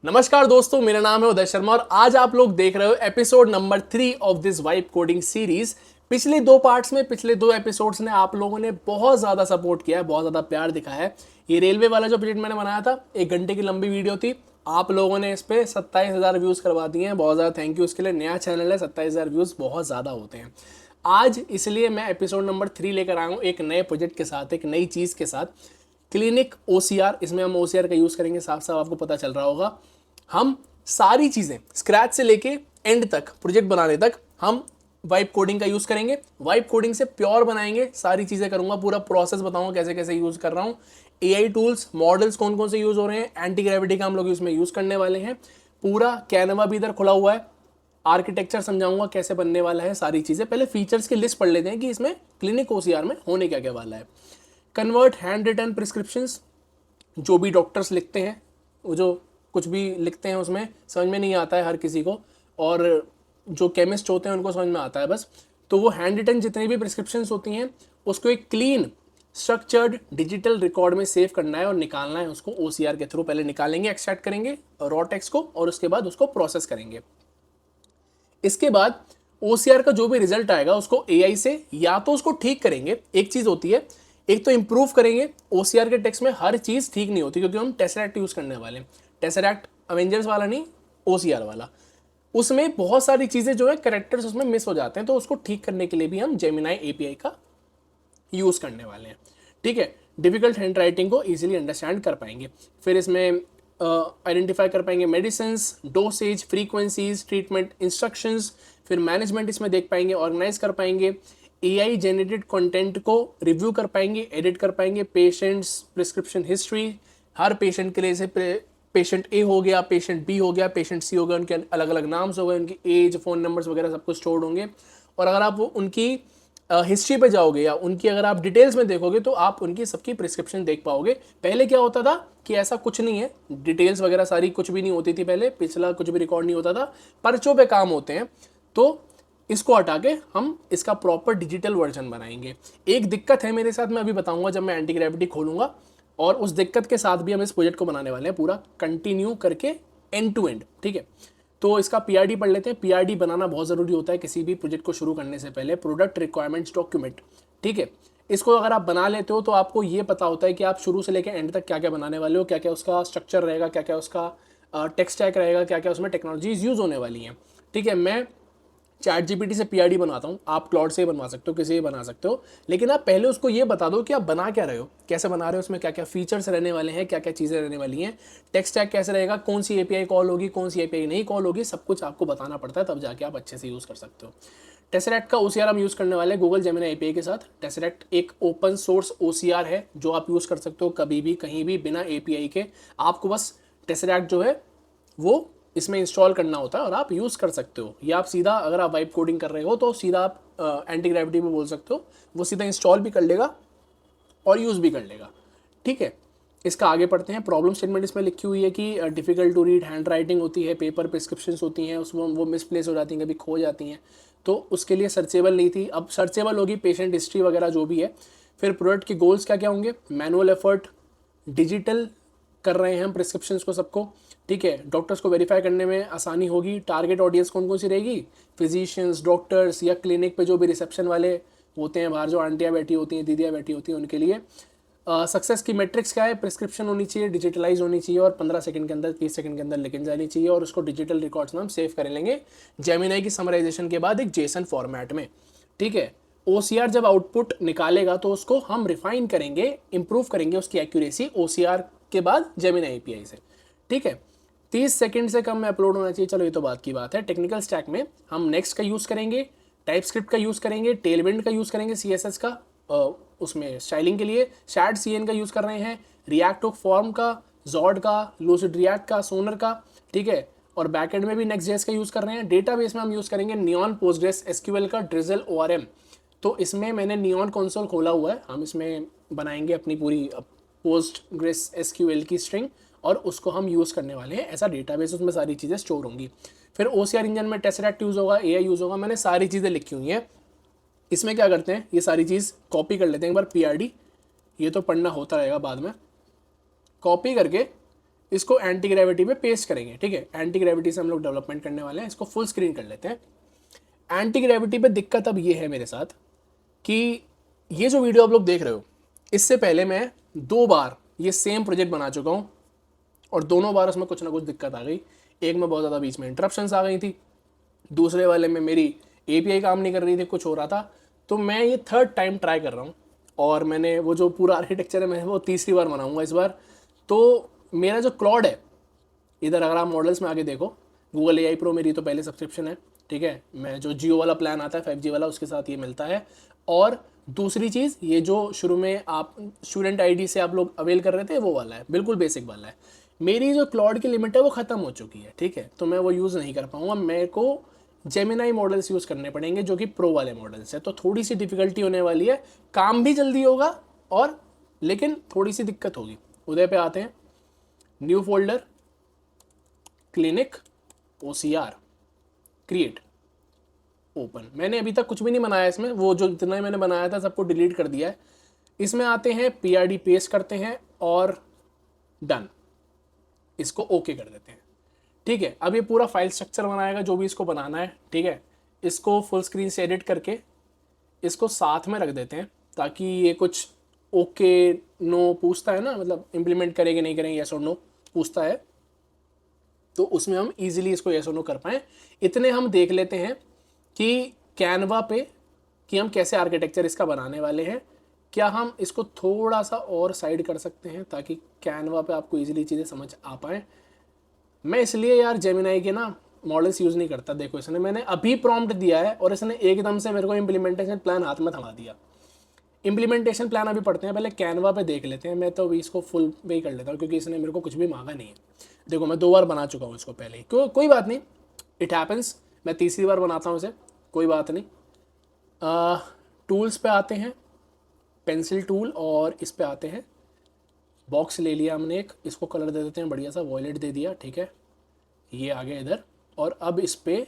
नमस्कार दोस्तों, मेरा नाम है उदय शर्मा और आज आप लोग देख रहे हो episode number 3 of this vibe coding series. पिछले दो पार्ट्स में पिछले दो एपिसोड्स ने आप लोगों ने बहुत ज़्यादा सपोर्ट किया है, बहुत ज़्यादा प्यार दिखाया है। ये रेलवे वाला जो प्रोजेक्ट मैंने बनाया था, 1 घंटे की लंबी वीडियो थी। आप लोगों ने इस पर 27,000 व्यूज़ करवा दिए हैं, बहुत ज़्यादा थैंक यू इसके लिए। नया चैनल है, 27,000 व्यूज़ बहुत ज़्यादा होते हैं। आज इसलिए मैं एपिसोड नंबर 3 लेकर आया हूँ एक नए प्रोजेक्ट के साथ, एक नई चीज़ के साथ, क्लिनिक OCR। इसमें हम OCR का यूज़ करेंगे, साफ साफ आपको पता चल रहा होगा। हम सारी चीज़ें स्क्रैच से लेके एंड तक, प्रोजेक्ट बनाने तक, हम वाइब कोडिंग का यूज़ करेंगे। वाइब कोडिंग से प्योर बनाएंगे, सारी चीज़ें करूँगा, पूरा प्रोसेस बताऊँगा कैसे कैसे यूज़ कर रहा हूँ। AI टूल्स, मॉडल्स कौन कौन से यूज़ हो रहे हैं, एंटी ग्रेविटी का हम लोग इसमें यूज़ करने वाले हैं। पूरा कैनवा भी इधर खुला हुआ है, आर्किटेक्चर समझाऊंगा कैसे बनने वाला है, सारी चीज़ें। पहले फीचर्स की लिस्ट पढ़ लेते हैं कि इसमें क्लिनिक OCR में होने क्या क्या वाला है। कन्वर्ट हैंड रिटन प्रिस्क्रिप्शंस, जो भी डॉक्टर्स लिखते हैं, वो जो कुछ भी लिखते हैं उसमें समझ में नहीं आता है हर किसी को, और जो केमिस्ट होते हैं उनको समझ में आता है बस। तो वो हैंड रिटन जितनी भी प्रिस्क्रिप्शंस होती हैं उसको एक क्लीन स्ट्रक्चर्ड डिजिटल रिकॉर्ड में सेव करना है और निकालना है उसको OCR के थ्रू। पहले निकालेंगे, एक्सट्रैक्ट करेंगे रॉ टेक्स्ट को, और उसके बाद उसको प्रोसेस करेंगे। इसके बाद OCR का जो भी रिजल्ट आएगा उसको AI से या तो उसको ठीक करेंगे, एक चीज़ होती है, एक तो इंप्रूव करेंगे। OCR के टेक्स्ट में हर चीज़ ठीक नहीं होती, क्योंकि हम टेसरैक्ट यूज़ करने वाले हैं। टेसरैक्ट अवेंजर्स वाला नहीं, OCR वाला। उसमें बहुत सारी चीज़ें जो है, करेक्टर्स उसमें मिस हो जाते हैं, तो उसको ठीक करने के लिए भी हम जेमिनाई API का यूज़ करने वाले हैं। ठीक है, डिफिकल्ट हैंड राइटिंग को ईजिली अंडरस्टैंड कर पाएंगे। फिर इसमें आइडेंटिफाई कर पाएंगे medicines, dosage, frequencies, treatment instructions. फिर मैनेजमेंट इसमें देख पाएंगे, ऑर्गेनाइज कर पाएंगे। AI जनरेटेड कंटेंट को रिव्यू कर पाएंगे, एडिट कर पाएंगे। पेशेंट्स प्रिस्क्रिप्शन हिस्ट्री, हर पेशेंट के लिए, जैसे पेशेंट A हो गया, पेशेंट B हो गया, पेशेंट C हो गया, उनके अलग अलग नाम्स हो गए, उनकी एज, फ़ोन नंबर्स वगैरह सब कुछ स्टोर्ड होंगे। और अगर आप उनकी हिस्ट्री पे जाओगे या उनकी अगर आप डिटेल्स में देखोगे तो आप उनकी सबकी प्रिस्क्रिप्शन देख पाओगे। पहले क्या होता था कि ऐसा कुछ नहीं है, डिटेल्स वगैरह सारी कुछ भी नहीं होती थी पहले, पिछला कुछ भी रिकॉर्ड नहीं होता था, पर्चों पे काम होते हैं। तो इसको हटा के हम इसका प्रॉपर डिजिटल वर्जन बनाएंगे। एक दिक्कत है मेरे साथ, मैं अभी बताऊंगा जब मैं एंटी ग्रेविटी खोलूंगा, और उस दिक्कत के साथ भी हम इस प्रोजेक्ट को बनाने वाले हैं पूरा कंटिन्यू करके, एंड टू एंड। ठीक है, तो इसका PRD पढ़ लेते हैं। PRD बनाना बहुत ज़रूरी होता है किसी भी प्रोजेक्ट को शुरू करने से पहले, प्रोडक्ट रिक्वायरमेंट्स डॉक्यूमेंट। ठीक है, इसको अगर आप बना लेते हो तो आपको ये पता होता है कि आप शुरू से लेकर एंड तक क्या क्या बनाने वाले हो, क्या क्या उसका स्ट्रक्चर रहेगा, क्या क्या उसका टेक स्टैक रहेगा, क्या क्या उसमें टेक्नोलॉजीज यूज़ होने वाली हैं। ठीक है, मैं ChatGPT से PRD बनवाता हूँ, आप क्लाउड से ही बनवा सकते हो, किसी भी बना सकते हो, लेकिन आप पहले उसको ये बता दो कि आप बना क्या रहे हो, कैसे बना रहे हो, उसमें क्या क्या फीचर्स रहने वाले हैं, क्या क्या चीज़ें रहने वाली हैं, टेक स्टैक कैसे रहेगा, कौन सी API कॉल होगी, कौन सी API नहीं कॉल होगी, सब कुछ आपको बताना पड़ता है, तब जाके आप अच्छे से यूज़ कर सकते हो। टेसरैक्ट का OCR हम यूज़ करने वाले हैं गूगल जेमिनी API के साथ। टेसरैक्ट एक ओपन सोर्स OCR है जो आप यूज़ कर सकते हो कभी भी, कहीं भी, बिना API के। आपको बस टेसरैक्ट जो है वो इसमें इंस्टॉल करना होता है और आप यूज़ कर सकते हो। या आप सीधा, अगर आप वाइब कोडिंग कर रहे हो तो सीधा आप एंटी ग्रेविटी में बोल सकते हो, वो सीधा इंस्टॉल भी कर लेगा और यूज़ भी कर लेगा। ठीक है, इसका आगे पढ़ते हैं। प्रॉब्लम स्टेटमेंट इसमें लिखी हुई है कि difficult to read handwriting होती है, पेपर प्रिस्क्रिप्शंस होती हैं, उसमें वो मिसप्लेस हो जाती हैं, कभी खो जाती हैं, तो उसके लिए सर्चेबल नहीं थी, अब सर्चेबल होगी, पेशेंट हिस्ट्री वगैरह जो भी है। फिर प्रोडक्ट के गोल्स क्या क्या होंगे, मैनुअल एफर्ट, डिजिटल कर रहे हैं हम प्रिस्क्रिप्शंस को सबको। ठीक है, डॉक्टर्स को वेरीफाई करने में आसानी होगी। टारगेट ऑडियंस कौन कौन सी रहेगी, फिजिशियंस, डॉक्टर्स, या क्लिनिक पे जो भी रिसेप्शन वाले होते हैं, बाहर जो आंटियाँ बैठी होती हैं, दीदियाँ बैठी होती हैं, उनके लिए। सक्सेस की मेट्रिक्स क्या है, प्रिस्क्रिप्शन होनी चाहिए, डिजिटलाइज होनी चाहिए, और 15 सेकंड के अंदर, 30 सेकंड के अंदर लेकिन जानी चाहिए, और उसको डिजिटल रिकॉर्ड्स में हम सेव कर लेंगे जेमिनाई की समराइजेशन के बाद एक जेसन फॉर्मेट में। ठीक है, OCR जब आउटपुट निकालेगा तो उसको हम रिफाइन करेंगे, इंप्रूव करेंगे उसकी एक्यूरेसी OCR के बाद जेमिनाई API से। ठीक है, 30 सेकंड से कम में अपलोड होना चाहिए। चलो ये तो बात की बात है। टेक्निकल स्टैक में हम नेक्स्ट का यूज़ करेंगे, टाइपस्क्रिप्ट का यूज़ करेंगे, टेलविंड का यूज़ करेंगे, CSS का उसमें स्टाइलिंग के लिए, शैड CN का यूज़ कर रहे हैं, रिएक्ट फॉर्म का, जॉड का, लूसिड रिएक्ट का, सोनर का। ठीक है, और बैकएंड में भी नेक्स्ट.js का यूज़ कर रहे हैं। डेटाबेस में हम यूज़ करेंगे नियॉन पोस्टग्रेस SQL का, ड्रिजल ORM। तो इसमें मैंने नियॉन कंसोल खोला हुआ है, हम इसमें बनाएंगे अपनी पूरी पोस्टग्रेस SQL की स्ट्रिंग, और उसको हम यूज़ करने वाले हैं। ऐसा डेटाबेस, उसमें सारी चीज़ें स्टोर होंगी। फिर OCR इंजन में टेसरैक्ट यूज़ होगा, AI यूज़ होगा, मैंने सारी चीज़ें लिखी हुई हैं। इसमें क्या करते हैं, ये सारी चीज़ कॉपी कर लेते हैं एक बार, PRD, ये तो पढ़ना होता रहेगा बाद में, कॉपी करके इसको एंटी ग्रेविटी पे पेस्ट करेंगे, ठीक है। एंटी ग्रेविटी से हम लोग डेवलपमेंट करने वाले हैं, इसको फुल स्क्रीन कर लेते हैं। एंटी ग्रेविटी पे दिक्कत अब ये है मेरे साथ कि ये जो वीडियो आप लोग देख रहे हो, इससे पहले मैं 2 बार ये सेम प्रोजेक्ट बना चुका हूँ और दोनों बार उसमें कुछ ना कुछ दिक्कत आ गई। एक में बहुत ज़्यादा बीच में इंटरप्शंस आ गई थी, दूसरे वाले में मेरी एपीआई काम नहीं कर रही थी, कुछ हो रहा था। तो मैं ये 3rd टाइम ट्राई कर रहा हूँ और मैंने वो जो पूरा आर्किटेक्चर है मैं वो 3री बार बनाऊंगा इस बार। तो मेरा जो क्लॉड है, इधर अगर आप मॉडल्स में आगे देखो, गूगल AI प्रो मेरी तो पहले सब्सक्रिप्शन है, ठीक है। मैं जो जियो वाला प्लान आता है 5G वाला, उसके साथ ये मिलता है। और दूसरी चीज़, ये जो शुरू में आप स्टूडेंट आईडी से आप लोग अवेल कर रहे थे, वो वाला है, बिल्कुल बेसिक वाला है। मेरी जो क्लॉड की लिमिट है वो ख़त्म हो चुकी है, ठीक है, तो मैं वो यूज़ नहीं कर पाऊँगा। मेरे को जेमिनाई मॉडल्स यूज़ करने पड़ेंगे जो कि प्रो वाले मॉडल्स है, तो थोड़ी सी डिफ़िकल्टी होने वाली है। काम भी जल्दी होगा और लेकिन थोड़ी सी दिक्कत होगी। उदय पे आते हैं, new folder, clinic OCR, create, open. मैंने अभी तक कुछ भी नहीं बनाया इसमें, वो जो जितना मैंने बनाया था सबको डिलीट कर दिया है। इसमें आते हैं, PRD पेस्ट करते हैं और डन, इसको ओके कर देते हैं, ठीक है। अब ये पूरा फाइल स्ट्रक्चर बनाएगा जो भी इसको बनाना है, ठीक है। इसको फुल स्क्रीन से एडिट करके इसको साथ में रख देते हैं ताकि ये कुछ ओके नो पूछता है ना, मतलब इम्प्लीमेंट करेंगे नहीं करेंगे, यस और नो पूछता है, तो उसमें हम इजीली इसको यस और नो कर पाएँ। इतने हम देख लेते हैं कि कैनवा पे कि हम कैसे आर्किटेक्चर इसका बनाने वाले हैं। क्या हम इसको थोड़ा सा और साइड कर सकते हैं ताकि कैनवा पे आपको इजीली चीज़ें समझ आ पाएँ। मैं इसलिए यार जेमिनाई के ना मॉडल्स यूज़ नहीं करता। देखो, इसने मैंने अभी प्रॉम्प्ट दिया है और इसने एकदम से मेरे को इम्प्लीमेंटेशन प्लान हाथ में थमा दिया। इम्प्लीमेंटेशन प्लान अभी पढ़ते हैं, पहले कैनवा पे देख लेते हैं। मैं तो अभी इसको फुल पे ही कर लेता हूँ क्योंकि इसने मेरे को कुछ भी मांगा नहीं है। देखो, मैं 2 बार बना चुका हूँ इसको पहले ही, कोई बात नहीं, इट हैपन्स। मैं 3री बार बनाता हूँ इसे, कोई बात नहीं। टूल्स पे आते हैं, पेंसिल टूल, और इस पे आते हैं, बॉक्स ले लिया हमने एक, इसको कलर दे देते हैं बढ़िया सा, वॉयलेट दे दिया, ठीक है। ये आ गया इधर, और अब इस पे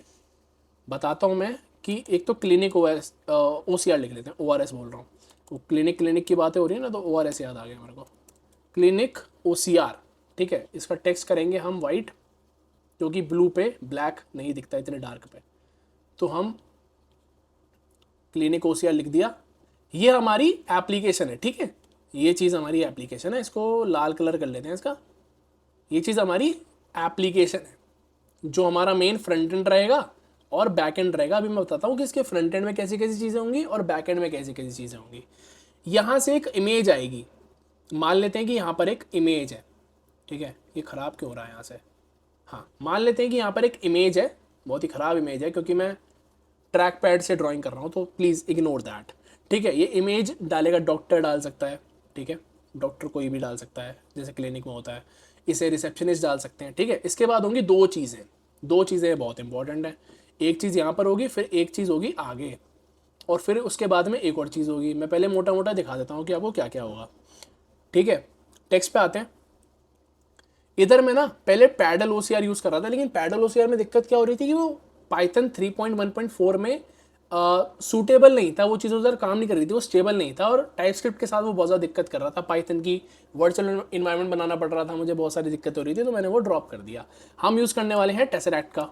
बताता हूँ मैं कि एक तो क्लिनिक OCR लिख लेते हैं, ORS बोल रहा हूँ, तो क्लिनिक की बातें हो रही है ना, तो ORS याद आ गया मेरे को, क्लिनिक OCR, ठीक है। इसका टेक्स्ट करेंगे हम वाइट, क्योंकि ब्लू पे ब्लैक नहीं दिखता इतने डार्क पे, तो हम क्लिनिक OCR लिख दिया। ये हमारी एप्लीकेशन है, ठीक है, ये चीज़ हमारी एप्लीकेशन है। इसको लाल कलर कर लेते हैं इसका। ये चीज़ हमारी एप्लीकेशन है, जो हमारा मेन फ्रंट एंड रहेगा और बैक एंड रहेगा। अभी मैं बताता हूँ कि इसके फ्रंट एंड में कैसी कैसी चीज़ें होंगी और बैक एंड में कैसी कैसी चीज़ें होंगी। यहाँ से एक इमेज आएगी, मान लेते हैं कि यहाँ पर एक इमेज है, ठीक है। ये ख़राब क्यों हो रहा है यहाँ से, हाँ, मान लेते हैं कि यहाँ पर एक इमेज है, बहुत ही ख़राब इमेज है क्योंकि मैं ट्रैक पैड से ड्राइंग कर रहा हूँ, तो प्लीज़ इग्नोर दैट, ठीक है। ये इमेज डालेगा, डॉक्टर डाल सकता है, ठीक है, डॉक्टर कोई भी डाल सकता है जैसे क्लिनिक में होता है। इसे रिसेप्शनिस्ट डाल सकते हैं, ठीक है। इसके बाद होंगी 2 चीज़ें बहुत इंपॉर्टेंट है। एक चीज़ यहाँ पर होगी, फिर एक चीज़ होगी आगे, और फिर उसके बाद में एक और चीज़ होगी। मैं पहले मोटा मोटा दिखा देता हूँ कि आपको क्या क्या होगा, ठीक है। टेक्स्ट पे आते हैं। इधर मैं ना पहले पैडल OCR यूज़ कर रहा था, लेकिन पैडल OCR में दिक्कत क्या हो रही थी कि वो पाइथन 3.1.4 में सूटेबल नहीं था, वो चीज़ उधर काम नहीं कर रही थी, वो स्टेबल नहीं था, और टाइपस्क्रिप्ट के साथ वो बहुत ज़्यादा दिक्कत कर रहा था। पाइथन की वर्चुअल इन्वायरमेंट बनाना पड़ रहा था, मुझे बहुत सारी दिक्कत हो रही थी, तो मैंने वो ड्रॉप कर दिया। हम यूज़ करने वाले हैं टेसरैक्ट का,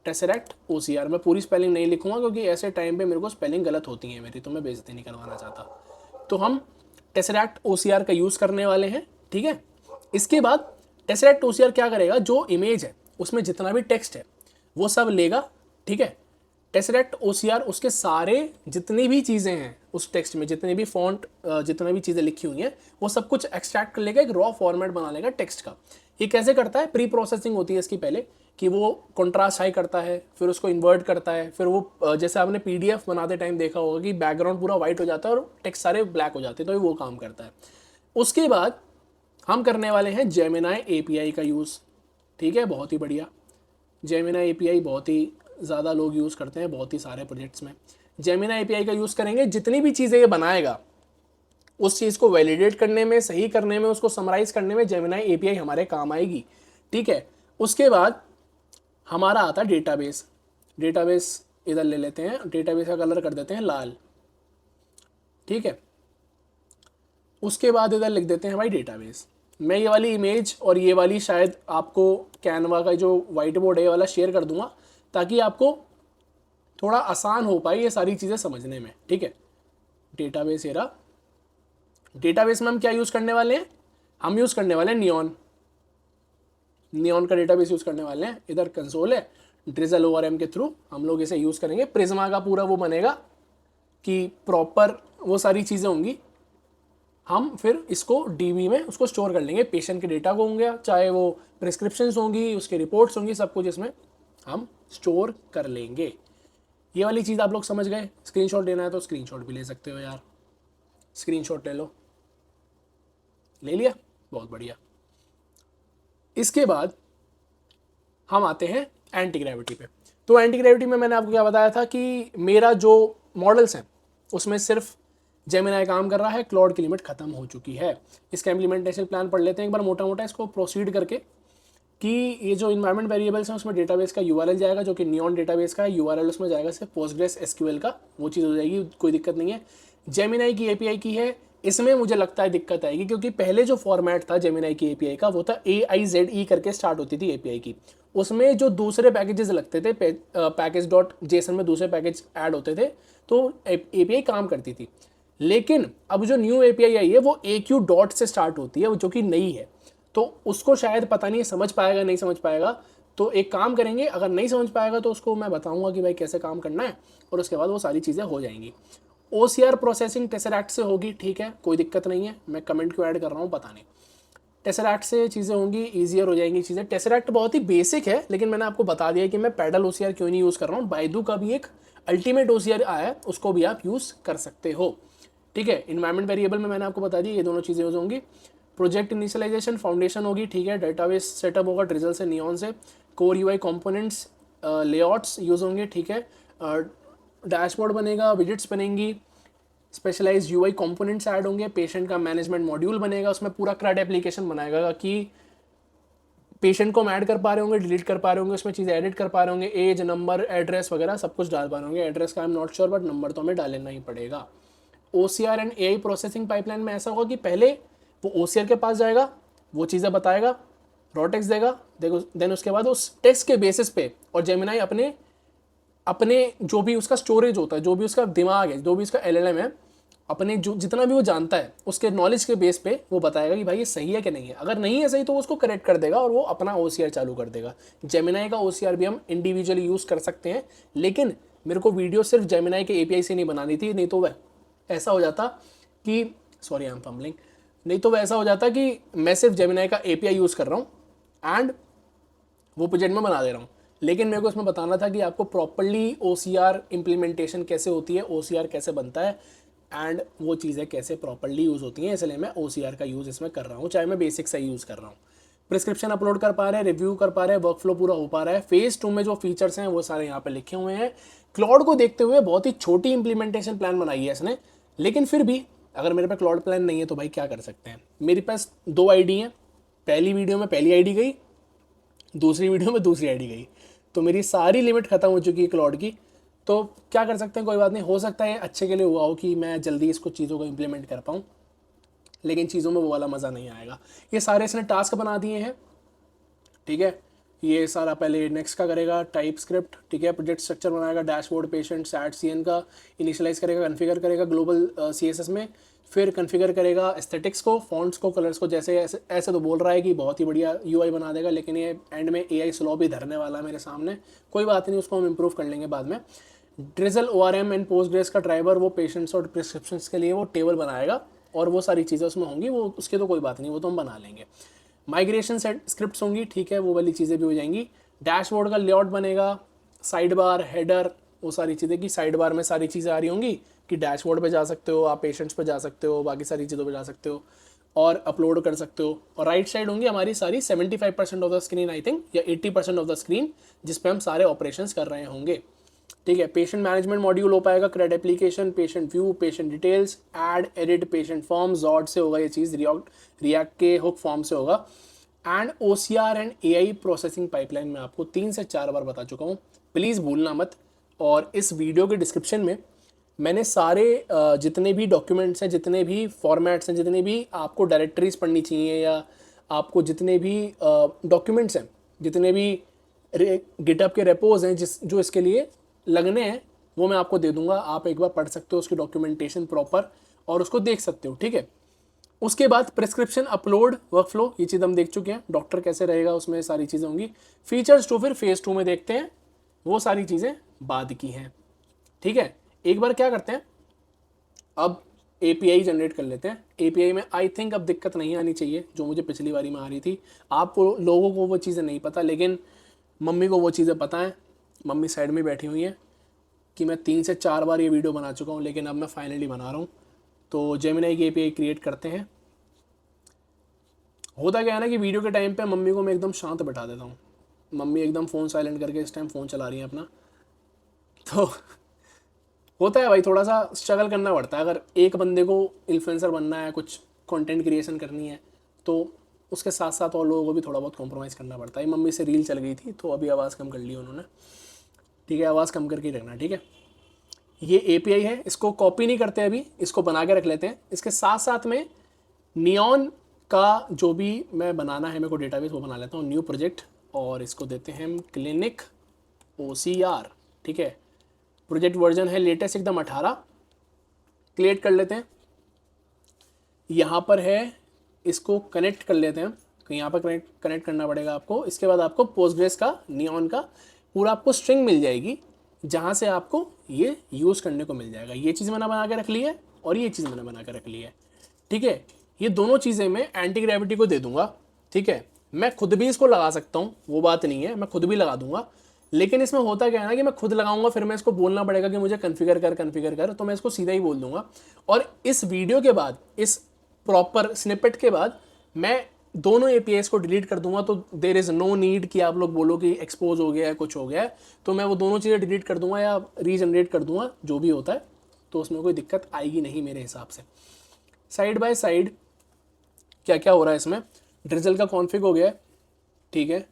टेसरैक्ट OCR। मैं पूरी स्पेलिंग नहीं लिखूंगा क्योंकि ऐसे टाइम पे मेरे को स्पेलिंग गलत होती है मेरी, तो मैं बेइज्जती नहीं करवाना चाहता। तो हम टेसरैक्ट OCR का यूज़ करने वाले हैं, ठीक है। इसके बाद टेसरैक्ट OCR क्या करेगा, जो इमेज है उसमें जितना भी टेक्स्ट है वो सब लेगा, ठीक है। टेसरैक्ट OCR उसके सारे जितनी भी चीज़ें हैं उस टेक्स्ट में, जितने भी फॉन्ट, जितना भी चीज़ें लिखी हुई हैं, वो सब कुछ एक्सट्रैक्ट कर लेगा, एक रॉ फॉर्मेट बना लेगा टेक्स्ट का। ये कैसे करता है, प्री प्रोसेसिंग होती है इसकी पहले, कि वो कॉन्ट्रास्ट हाई करता है, फिर उसको इन्वर्ट करता है, फिर वो जैसे आपने PDF बनाते टाइम देखा होगा कि बैकग्राउंड पूरा वाइट हो जाता है और टेक्स्ट सारे ब्लैक हो जाते हैं, तो वो काम करता है। उसके बाद हम करने वाले हैं जेमिनाई API का यूज़, ठीक है, बहुत ही बढ़िया। जेमिनाई API बहुत ही ज़्यादा लोग यूज़ करते हैं, बहुत ही सारे प्रोजेक्ट्स में जेमिनाई API का यूज़ करेंगे। जितनी भी चीज़ें ये बनाएगा उस चीज़ को वैलिडेट करने में, सही करने में, उसको समराइज़ करने में जेमिनाई API हमारे काम आएगी, ठीक है। उसके बाद हमारा आता है डेटाबेस। डेटाबेस इधर ले लेते हैं, डेटाबेस का कलर कर देते हैं लाल, ठीक है। उसके बाद इधर लिख देते हैं भाई डेटाबेस, मैं ये वाली इमेज और ये वाली शायद आपको कैनवा का जो वाइट बोर्ड है वाला शेयर कर दूंगा, ताकि आपको थोड़ा आसान हो पाए ये सारी चीज़ें समझने में, ठीक है। डेटाबेस एरा, डेटाबेस में हम क्या यूज़ करने वाले हैं, हम यूज़ करने वाले हैं नियॉन का डेटाबेस यूज़ करने वाले हैं। इधर कंसोल है, ड्रिजल ORM के थ्रू हम लोग इसे यूज़ करेंगे। प्रिज्मा का पूरा वो बनेगा कि प्रॉपर वो सारी चीज़ें होंगी, हम फिर इसको डीबी में उसको स्टोर कर लेंगे। पेशेंट के डेटा को होंगे, चाहे वो प्रिस्क्रिप्शंस होंगी, उसके रिपोर्ट्स होंगी, सब कुछ इसमें हम स्टोर कर लेंगे। ये वाली चीज़ आप लोग समझ गए। स्क्रीनशॉट लेना है तो स्क्रीनशॉट भी ले सकते हो यार, स्क्रीनशॉट ले लो। ले लिया, बहुत बढ़िया। इसके बाद हम आते हैं एंटी ग्रेविटी पे। तो एंटी ग्रेविटी में मैंने आपको क्या बताया था कि मेरा जो मॉडल्स हैं उसमें सिर्फ जेमिनाई काम कर रहा है, क्लॉड की लिमिट खत्म हो चुकी है। इसका इम्प्लीमेंटेशन प्लान पढ़ लेते हैं एक बार मोटा मोटा इसको प्रोसीड करके, कि ये जो इन्वायरमेंट वेरिएबल्स हैं उसमें डेटाबेस का URL जाएगा, जो कि नियॉन डेटाबेस का है। URL उसमें जाएगा सिर्फ पोस्टग्रेस SQL का, वो चीज़ हो जाएगी, कोई दिक्कत नहीं है। जेमिनाई की API की है, इसमें मुझे लगता है दिक्कत आएगी, क्योंकि पहले जो फॉर्मेट था जेमिनाई की API का वो था AIZE करके स्टार्ट होती थी API की। उसमें जो दूसरे पैकेजेस लगते थे, package.json में दूसरे पैकेज ऐड होते थे, तो API काम करती थी। लेकिन अब जो न्यू API आई है वो AQ डॉट से स्टार्ट होती है, जो कि नई है, तो उसको शायद पता नहीं समझ पाएगा नहीं समझ पाएगा। तो एक काम करेंगे, अगर नहीं समझ पाएगा तो उसको मैं बताऊंगा कि भाई कैसे काम करना है, और उसके बाद वो सारी चीज़ें हो जाएंगी। OCR प्रोसेसिंग टेसरैक्ट से होगी, ठीक है, कोई दिक्कत नहीं है। मैं कमेंट क्यों ऐड कर रहा हूँ पता नहीं। टेसरैक्ट से चीज़ें होंगी, ईजियर हो जाएंगी चीज़ें। टेसरैक्ट बहुत ही बेसिक है, लेकिन मैंने आपको बता दिया कि मैं पैडल OCR क्यों नहीं यूज़ कर रहा हूँ। बायदू का भी एक अल्टीमेट OCR आया है, उसको भी आप यूज़ कर सकते हो, ठीक है। इन्वायरमेंट वेरिएबल में मैंने आपको बता दिया ये दोनों चीज़ें यूज होंगी। प्रोजेक्ट इनिशियलाइजेशन फाउंडेशन होगी, ठीक है। डेटाबेस सेटअप होगा ड्रिजल से, नियॉन से। Core UI components, layouts use होंगे, ठीक है। डैशबोर्ड बनेगा, विजिट्स बनेंगी, स्पेशलाइज UI कंपोनेंट्स ऐड होंगे, पेशेंट का मैनेजमेंट मॉड्यूल बनेगा, उसमें पूरा CRUD एप्लीकेशन बनाएगा कि पेशेंट को हम ऐड कर पा रहे होंगे, डिलीट कर पा रहे होंगे, उसमें चीज़ें एडिट कर पा रहे होंगे, एज, नंबर, एड्रेस वगैरह सब कुछ डाल पा रहे होंगे। एड्रेस का I am not sure, but number तो हमें डालना ही पड़ेगा। OCR and AI processing pipeline में ऐसा होगा कि पहले वो OCR के पास जाएगा, वो चीज़ें बताएगा, रॉ टेक्स्ट देगा, देखो, देन उसके बाद उस टेक्स्ट के बेसिस पे और जेमिनाई अपने अपने जो भी उसका स्टोरेज होता है, जो भी उसका दिमाग है, जो भी उसका LLM है, अपने जो जितना भी वो जानता है उसके नॉलेज के बेस पे वो बताएगा कि भाई ये सही है कि नहीं है। अगर नहीं है सही तो वो उसको करेक्ट कर देगा और वो अपना OCR चालू कर देगा। जेमिनाई का OCR भी हम इंडिविजुअली यूज़ कर सकते हैं, लेकिन मेरे को वीडियो सिर्फ जेमिनाई के API से नहीं बनानी थी, नहीं तो वह ऐसा हो जाता कि सॉरी आई एम फंबलिंग, नहीं तो वैसा हो जाता कि मैं सिर्फ जेमिनाई का API यूज़ कर रहा हूँ एंड वो प्रोजेक्ट में बना दे रहा हूँ। लेकिन मेरे को इसमें बताना था कि आपको प्रॉपरली OCR इम्प्लीमेंटेशन कैसे होती है, OCR कैसे बनता है एंड वो चीज़ें कैसे प्रॉपरली यूज़ होती हैं, इसलिए मैं OCR का यूज़ इसमें कर रहा हूँ, चाहे मैं बेसिक से यूज़ कर रहा हूँ। प्रिस्क्रिप्शन अपलोड कर पा रहे हैं, रिव्यू कर पा रहे हैं, वर्कफ्लो पूरा हो पा रहा है। फेज़ 2 में जो फीचर्स हैं वो सारे यहाँ पे लिखे हुए हैं। क्लाउड को देखते हुए बहुत ही छोटी इंप्लीमेंटेशन प्लान बनाई है इसने, लेकिन फिर भी अगर मेरे पास क्लाउड प्लान नहीं है तो भाई क्या कर सकते हैं। मेरे पास 2 ID हैं, पहली वीडियो में पहली ID गई, दूसरी वीडियो में दूसरी ID गई, तो मेरी सारी लिमिट खत्म हो चुकी है क्लाउड की। तो क्या कर सकते हैं, कोई बात नहीं, हो सकता है अच्छे के लिए हुआ हो कि मैं जल्दी इसको चीज़ों को इम्प्लीमेंट कर पाऊँ, लेकिन चीज़ों में वो वाला मज़ा नहीं आएगा। ये सारे इसने टास्क बना दिए हैं, ठीक है। ये सारा पहले नेक्स्ट का करेगा, टाइप स्क्रिप्ट, ठीक है, प्रोजेक्ट स्ट्रक्चर बनाएगा, डैशबोर्ड, पेशेंट, सैट CN का इनिशियलाइज करेगा, कन्फिगर करेगा ग्लोबल CSS में, फिर कन्फिगर करेगा एस्थेटिक्स को, फॉन्ट्स को, कलर्स को। जैसे ऐसे तो बोल रहा है कि बहुत ही बढ़िया UI बना देगा, लेकिन ये एंड में AI स्लो भी धरने वाला है मेरे सामने। कोई बात नहीं, उसको हम इम्प्रूव कर लेंगे बाद में। ड्रिजल ORM एंड पोस्टग्रेस का ड्राइवर वो पेशेंट्स और प्रिस्क्रिप्शंस के लिए वो टेबल बनाएगा और वो सारी चीज़ें उसमें होंगी, वो उसके तो कोई बात नहीं, वो तो हम बना लेंगे। माइग्रेशन स्क्रिप्ट्स होंगी, ठीक है, वो वाली चीज़ें भी हो जाएंगी। डैशबोर्ड का लेआउट बनेगा, साइड बार, हेडर, वो सारी चीज़ें की साइड बार में सारी चीज़ें आ रही होंगी कि डैशबोर्ड पे जा सकते हो, आप पेशेंट्स पे जा सकते हो, बाकी सारी चीज़ों पे जा सकते हो और अपलोड कर सकते हो। और राइट साइड होंगी हमारी सारी 75% of the screen I think, या 80% ऑफ द स्क्रीन, जिस पे हम सारे ऑपरेशंस कर रहे होंगे, ठीक है। पेशेंट मैनेजमेंट मॉड्यूल हो पाएगा, CRUD application, patient view, patient details, add, edit, patient form, jawed से होगा ये चीज़, रिएक्ट के हुक फॉर्म से होगा। And OCR and AI processing pipeline में आपको 3 से 4 बार बता चुका हूँ, प्लीज़ भूलना मत। और इस वीडियो के डिस्क्रिप्शन में मैंने सारे जितने भी डॉक्यूमेंट्स हैं, जितने भी फॉर्मेट्स हैं, जितने भी आपको डायरेक्टरीज पढ़नी चाहिए या आपको जितने भी डॉक्यूमेंट्स हैं, जितने भी गिटहब के रेपोज हैं जो इसके लिए लगने हैं, वो मैं आपको दे दूंगा। आप एक बार पढ़ सकते हो उसकी डॉक्यूमेंटेशन प्रॉपर और उसको देख सकते हो, ठीक है। उसके बाद प्रिस्क्रिप्शन अपलोड वर्कफ्लो, ये चीज़ हम देख चुके हैं। डॉक्टर कैसे रहेगा उसमें सारी चीज़ें होंगी। फीचर्स टू फिर फेज 2 में देखते हैं, वो सारी चीज़ें बाद की हैं, ठीक है। एक बार क्या करते हैं, अब एपीआई जनरेट कर लेते हैं। एपीआई में आई थिंक अब दिक्कत नहीं आनी चाहिए जो मुझे पिछली बारी में आ रही थी। आपको लोगों को वो चीज़ें नहीं पता, लेकिन मम्मी को वो चीज़ें पता हैं। मम्मी साइड में बैठी हुई हैं कि मैं 3 से 4 बार ये वीडियो बना चुका हूँ, लेकिन अब मैं फाइनली बना रहा हूँ। तो जेमिनी की एपीआई क्रिएट करते हैं। होता क्या है ना कि वीडियो के टाइम पे मम्मी को मैं एकदम शांत बैठा देता हूँ। मम्मी एकदम फ़ोन साइलेंट करके इस टाइम फ़ोन चला रही हैं अपना। तो होता है भाई, थोड़ा सा स्ट्रगल करना पड़ता है। अगर एक बंदे को इन्फ्लुएंसर बनना है, कुछ कंटेंट क्रिएशन करनी है, तो उसके साथ साथ और लोगों को भी थोड़ा बहुत कॉम्प्रोमाइज़ करना पड़ता है। मम्मी से रील चल गई थी तो अभी आवाज़ कम कर ली उन्होंने, ठीक है। आवाज़ कम करके ही रखना, ठीक है। ये एपीआई है, इसको कॉपी नहीं करते अभी, इसको बना के रख लेते हैं। इसके साथ साथ में नियॉन का जो भी मैं बनाना है मेरे को डेटाबेस, वो बना लेता हूँ, न्यू प्रोजेक्ट, और इसको देते हैं हम क्लिनिक OCR, ठीक है। प्रोजेक्ट वर्जन है लेटेस्ट एकदम 18। क्रिएट कर लेते हैं। यहाँ पर है, इसको कनेक्ट कर लेते हैं। तो यहाँ पर कनेक्ट करना पड़ेगा आपको। इसके बाद आपको पोस्टग्रेस का नियॉन का पूरा आपको स्ट्रिंग मिल जाएगी, जहाँ से आपको ये यूज़ करने को मिल जाएगा। ये चीज़ मैंने बना के रख ली है और ये चीज़ मैंने बना के रख ली है, ठीक है। ये दोनों चीज़ें मैं एंटी ग्रेविटी को दे दूंगा, ठीक है। मैं खुद भी इसको लगा सकता हूँ, वो बात नहीं है, मैं खुद भी लगा दूंगा। लेकिन इसमें होता क्या है ना कि मैं खुद लगाऊंगा, फिर मैं इसको बोलना पड़ेगा कि मुझे कन्फिगर कर, तो मैं इसको सीधा ही बोल दूंगा। और इस वीडियो के बाद, इस प्रॉपर स्निपेट के बाद, मैं दोनों एपीआईज को डिलीट कर दूंगा। तो देर इज़ नो नीड कि आप लोग बोलो कि एक्सपोज हो गया है, कुछ हो गया है। तो मैं वो दोनों चीज़ें डिलीट कर दूंगा या रीजनरेट कर दूंगा, जो भी होता है। तो उसमें कोई दिक्कत आएगी नहीं मेरे हिसाब से। साइड बाय साइड क्या क्या हो रहा है इसमें, ड्रिजल का कॉन्फ़िग हो गया है, ठीक है।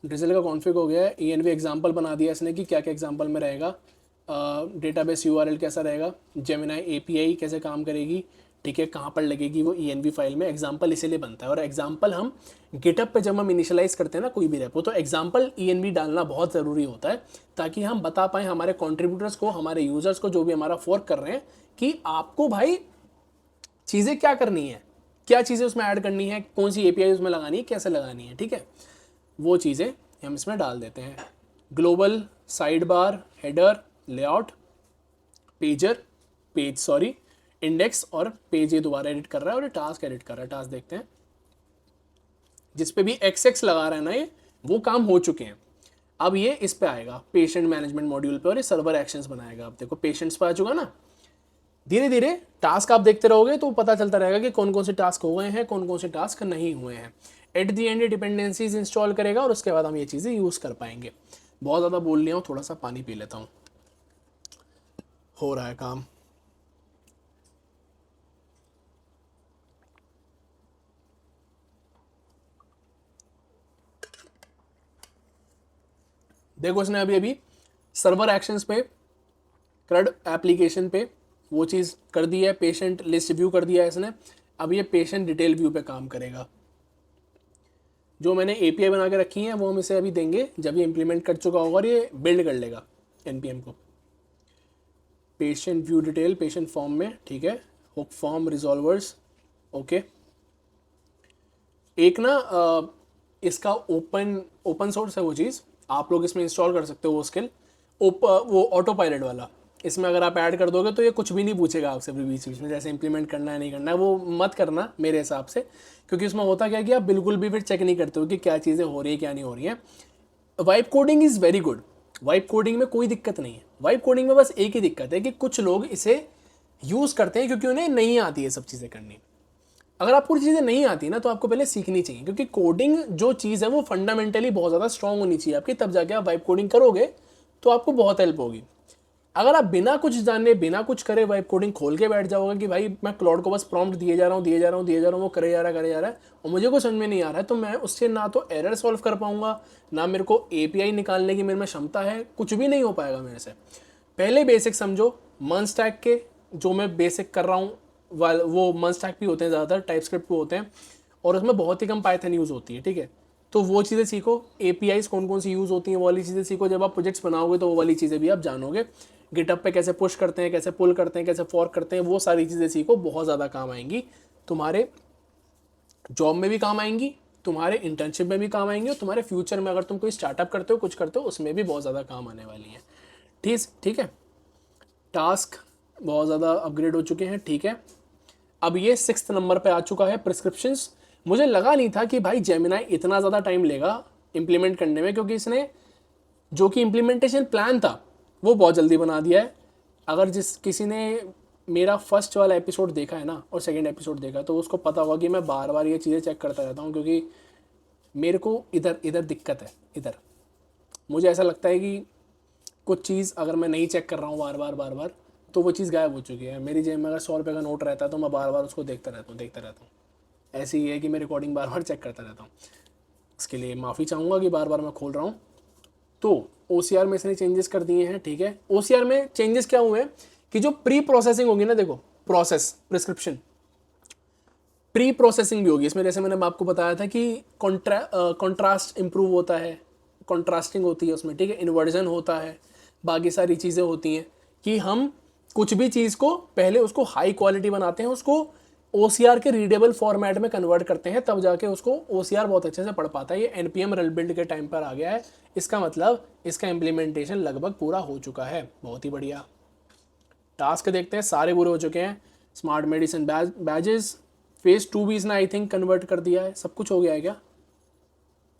ड्रिजल का कॉन्फ़िग हो गया है। ENV एग्जांपल बना दिया इसने कि क्या क्या एग्जांपल में रहेगा। डेटाबेस URL कैसा रहेगा, जेमिनी API कैसे काम करेगी, ठीक है, कहाँ पर लगेगी वो ENV फाइल में। एग्जांपल इसीलिए बनता है। और एग्जांपल हम गिटहब पे जब हम इनिशियलाइज़ करते हैं ना कोई भी रेपो, तो एग्जांपल ENV डालना बहुत ज़रूरी होता है, ताकि हम बता पाएँ हमारे कॉन्ट्रीब्यूटर्स को, हमारे यूज़र्स को, जो भी हमारा फोर्क कर रहे हैं, कि आपको भाई चीज़ें क्या करनी है, क्या चीज़ें उसमें ऐड करनी है, कौन सी API उसमें लगानी है, कैसे लगानी है, ठीक है। वो चीज़ें हम इसमें डाल देते हैं। Global, side bar, header, layout, page index और पेज, ये दोबारा एडिट कर रहा है और ये टास्क एडिट कर रहा है। टास्क देखते हैं, जिस पे भी XX लगा रहा है ना, ये वो काम हो चुके हैं। अब ये इस पे आएगा पेशेंट मैनेजमेंट मॉड्यूल पे, और ये सर्वर एक्शंस बनाएगा। अब देखो पेशेंट्स पे आ चुका ना। धीरे धीरे टास्क आप देखते रहोगे तो पता चलता रहेगा कि कौन कौन से टास्क हो गए हैं, कौन कौन से टास्क नहीं हुए हैं। At the and dependencies install करेगा और उसके बाद हम ये चीज़ें यूज़ कर पाएंगे। बहुत ज़्यादा बोल लिया हूँ, थोड़ा सा पानी पी लेता हूँ। हो रहा है काम। देखो इसने अभी अभी सर्वर एक्शंस पे, CRUD एप्लीकेशन पे वो चीज़ कर दी है। पेशेंट लिस्ट व्यू कर दिया है इसने। अब ये पेशेंट डिटेल व्यू पे काम करेगा। जो मैंने API बना के रखी है वो हम इसे अभी देंगे जब ये इम्प्लीमेंट कर चुका होगा और ये बिल्ड कर लेगा NPM को। Patient view detail patient form में, ठीक है। Hook form resolvers, okay. एक ना इसका ओपन सोर्स है वो चीज़, आप लोग इसमें इंस्टॉल कर सकते हो वो स्किल, वो ऑटो पायलट वाला। इसमें अगर आप ऐड कर दोगे तो ये कुछ भी नहीं पूछेगा आपसे बीच बीच में, जैसे इंप्लीमेंट करना है नहीं करना है, वो मत करना मेरे हिसाब से। क्योंकि उसमें होता क्या है कि आप बिल्कुल भी फिर चेक नहीं करते हो कि क्या चीज़ें हो रही है क्या नहीं हो रही है। Vibe coding is very good. Vibe coding में कोई दिक्कत नहीं है। वाइब कोडिंग में बस एक ही दिक्कत है कि कुछ लोग इसे यूज़ करते हैं क्योंकि उन्हें नहीं आती है सब चीज़ें करनी। अगर आपको चीज़ें नहीं आती ना तो आपको पहले सीखनी चाहिए, क्योंकि कोडिंग जो चीज़ है वो फंडामेंटली बहुत ज़्यादा स्ट्रांग होनी चाहिए आपकी, तब जाके आप वाइब कोडिंग करोगे तो आपको बहुत हेल्प होगी। अगर आप बिना कुछ जाने बिना कुछ करे वाइब कोडिंग खोल के बैठ जाओगे कि भाई मैं क्लाउड को बस प्रॉम्प्ट दिए जा रहा हूँ, वो करे जा रहा है और मुझे कुछ समझ में नहीं आ रहा है, तो मैं उससे ना तो एरर सॉल्व कर पाऊंगा, ना मेरे को API निकालने की मेरे में क्षमता है, कुछ भी नहीं हो पाएगा मेरे से। पहले बेसिक समझो। मन स्टैक के जो मैं बेसिक कर रहा हूँ वो मन स्टैक भी होते हैं, ज़्यादातर टाइप स्क्रिप्ट पे होते हैं। और उसमें बहुत ही कम पाइथन यूज़ होती है, ठीक है। तो वो चीज़ें सीखो, एपीआईज कौन कौन सी यूज़ होती हैं वो वाली चीज़ें सीखो। जब आप प्रोजेक्ट्स बनाओगे तो वो वाली चीज़ें भी आप जानोगे। गिटहब पे कैसे पुश करते हैं, कैसे पुल करते हैं, कैसे फॉर्क करते हैं, वो सारी चीज़ें सीखो, बहुत ज़्यादा काम आएंगी। तुम्हारे जॉब में भी काम आएंगी, तुम्हारे इंटर्नशिप में भी काम आएंगी, और तुम्हारे फ्यूचर में अगर तुम कोई स्टार्टअप करते हो, कुछ करते हो, उसमें भी बहुत ज़्यादा काम आने वाली है। ठीक है। टास्क बहुत ज़्यादा अपग्रेड हो चुके हैं, ठीक है। अब ये 6th नंबर पे आ चुका है, प्रिस्क्रिप्शंस। मुझे लगा नहीं था कि भाई जेमिनाई इतना ज़्यादा टाइम लेगा इम्प्लीमेंट करने में, क्योंकि इसने जो कि इम्प्लीमेंटेशन प्लान था वो बहुत जल्दी बना दिया है। अगर जिस किसी ने मेरा फर्स्ट वाला एपिसोड देखा है ना और सेकंड एपिसोड देखा है, तो उसको पता होगा कि मैं बार बार ये चीज़ें चेक करता रहता हूँ, क्योंकि मेरे को इधर इधर दिक्कत है। इधर मुझे ऐसा लगता है कि कुछ चीज़ अगर मैं नहीं चेक कर रहा हूँ बार बार तो वो चीज़ गायब हो चुकी है। मेरी जेब में अगर 100 रुपये का नोट रहता है तो मैं बार बार उसको देखता रहता हूँ। ऐसे ही है कि मैं रिकॉर्डिंग बार बार चेक करता रहता हूँ। इसके लिए माफ़ी चाहूँगा कि बार बार मैं खोल रहा हूँ। तो OCR में इसने चेंजेस कर दिए हैं, ठीक है। OCR में चेंजेस क्या हुए हैं कि जो प्री प्रोसेसिंग होगी ना, देखो प्रोसेस प्रिस्क्रिप्शन प्री प्रोसेसिंग भी होगी इसमें। जैसे मैंने आपको बताया था कि कॉन्ट्रास्ट इंप्रूव होता है, कॉन्ट्रास्टिंग होती है उसमें, ठीक है, इन्वर्जन होता है, बाकी सारी चीज़ें होती हैं कि हम कुछ भी चीज़ को पहले उसको हाई क्वालिटी बनाते हैं, उसको OCR के रीडेबल फॉर्मेट में कन्वर्ट करते हैं, तब जाके उसको OCR बहुत अच्छे से पढ़ पाता है। ये NPM रल बिल्ड के टाइम पर आ गया है। इसका मतलब इसका इम्प्लीमेंटेशन लगभग पूरा हो चुका है, बहुत ही बढ़िया। टास्क देखते हैं, सारे पूरे हो चुके हैं। स्मार्ट मेडिसिन बैजेस फेज 2 भी इसने आई थिंक कन्वर्ट कर दिया है। सब कुछ हो गया है क्या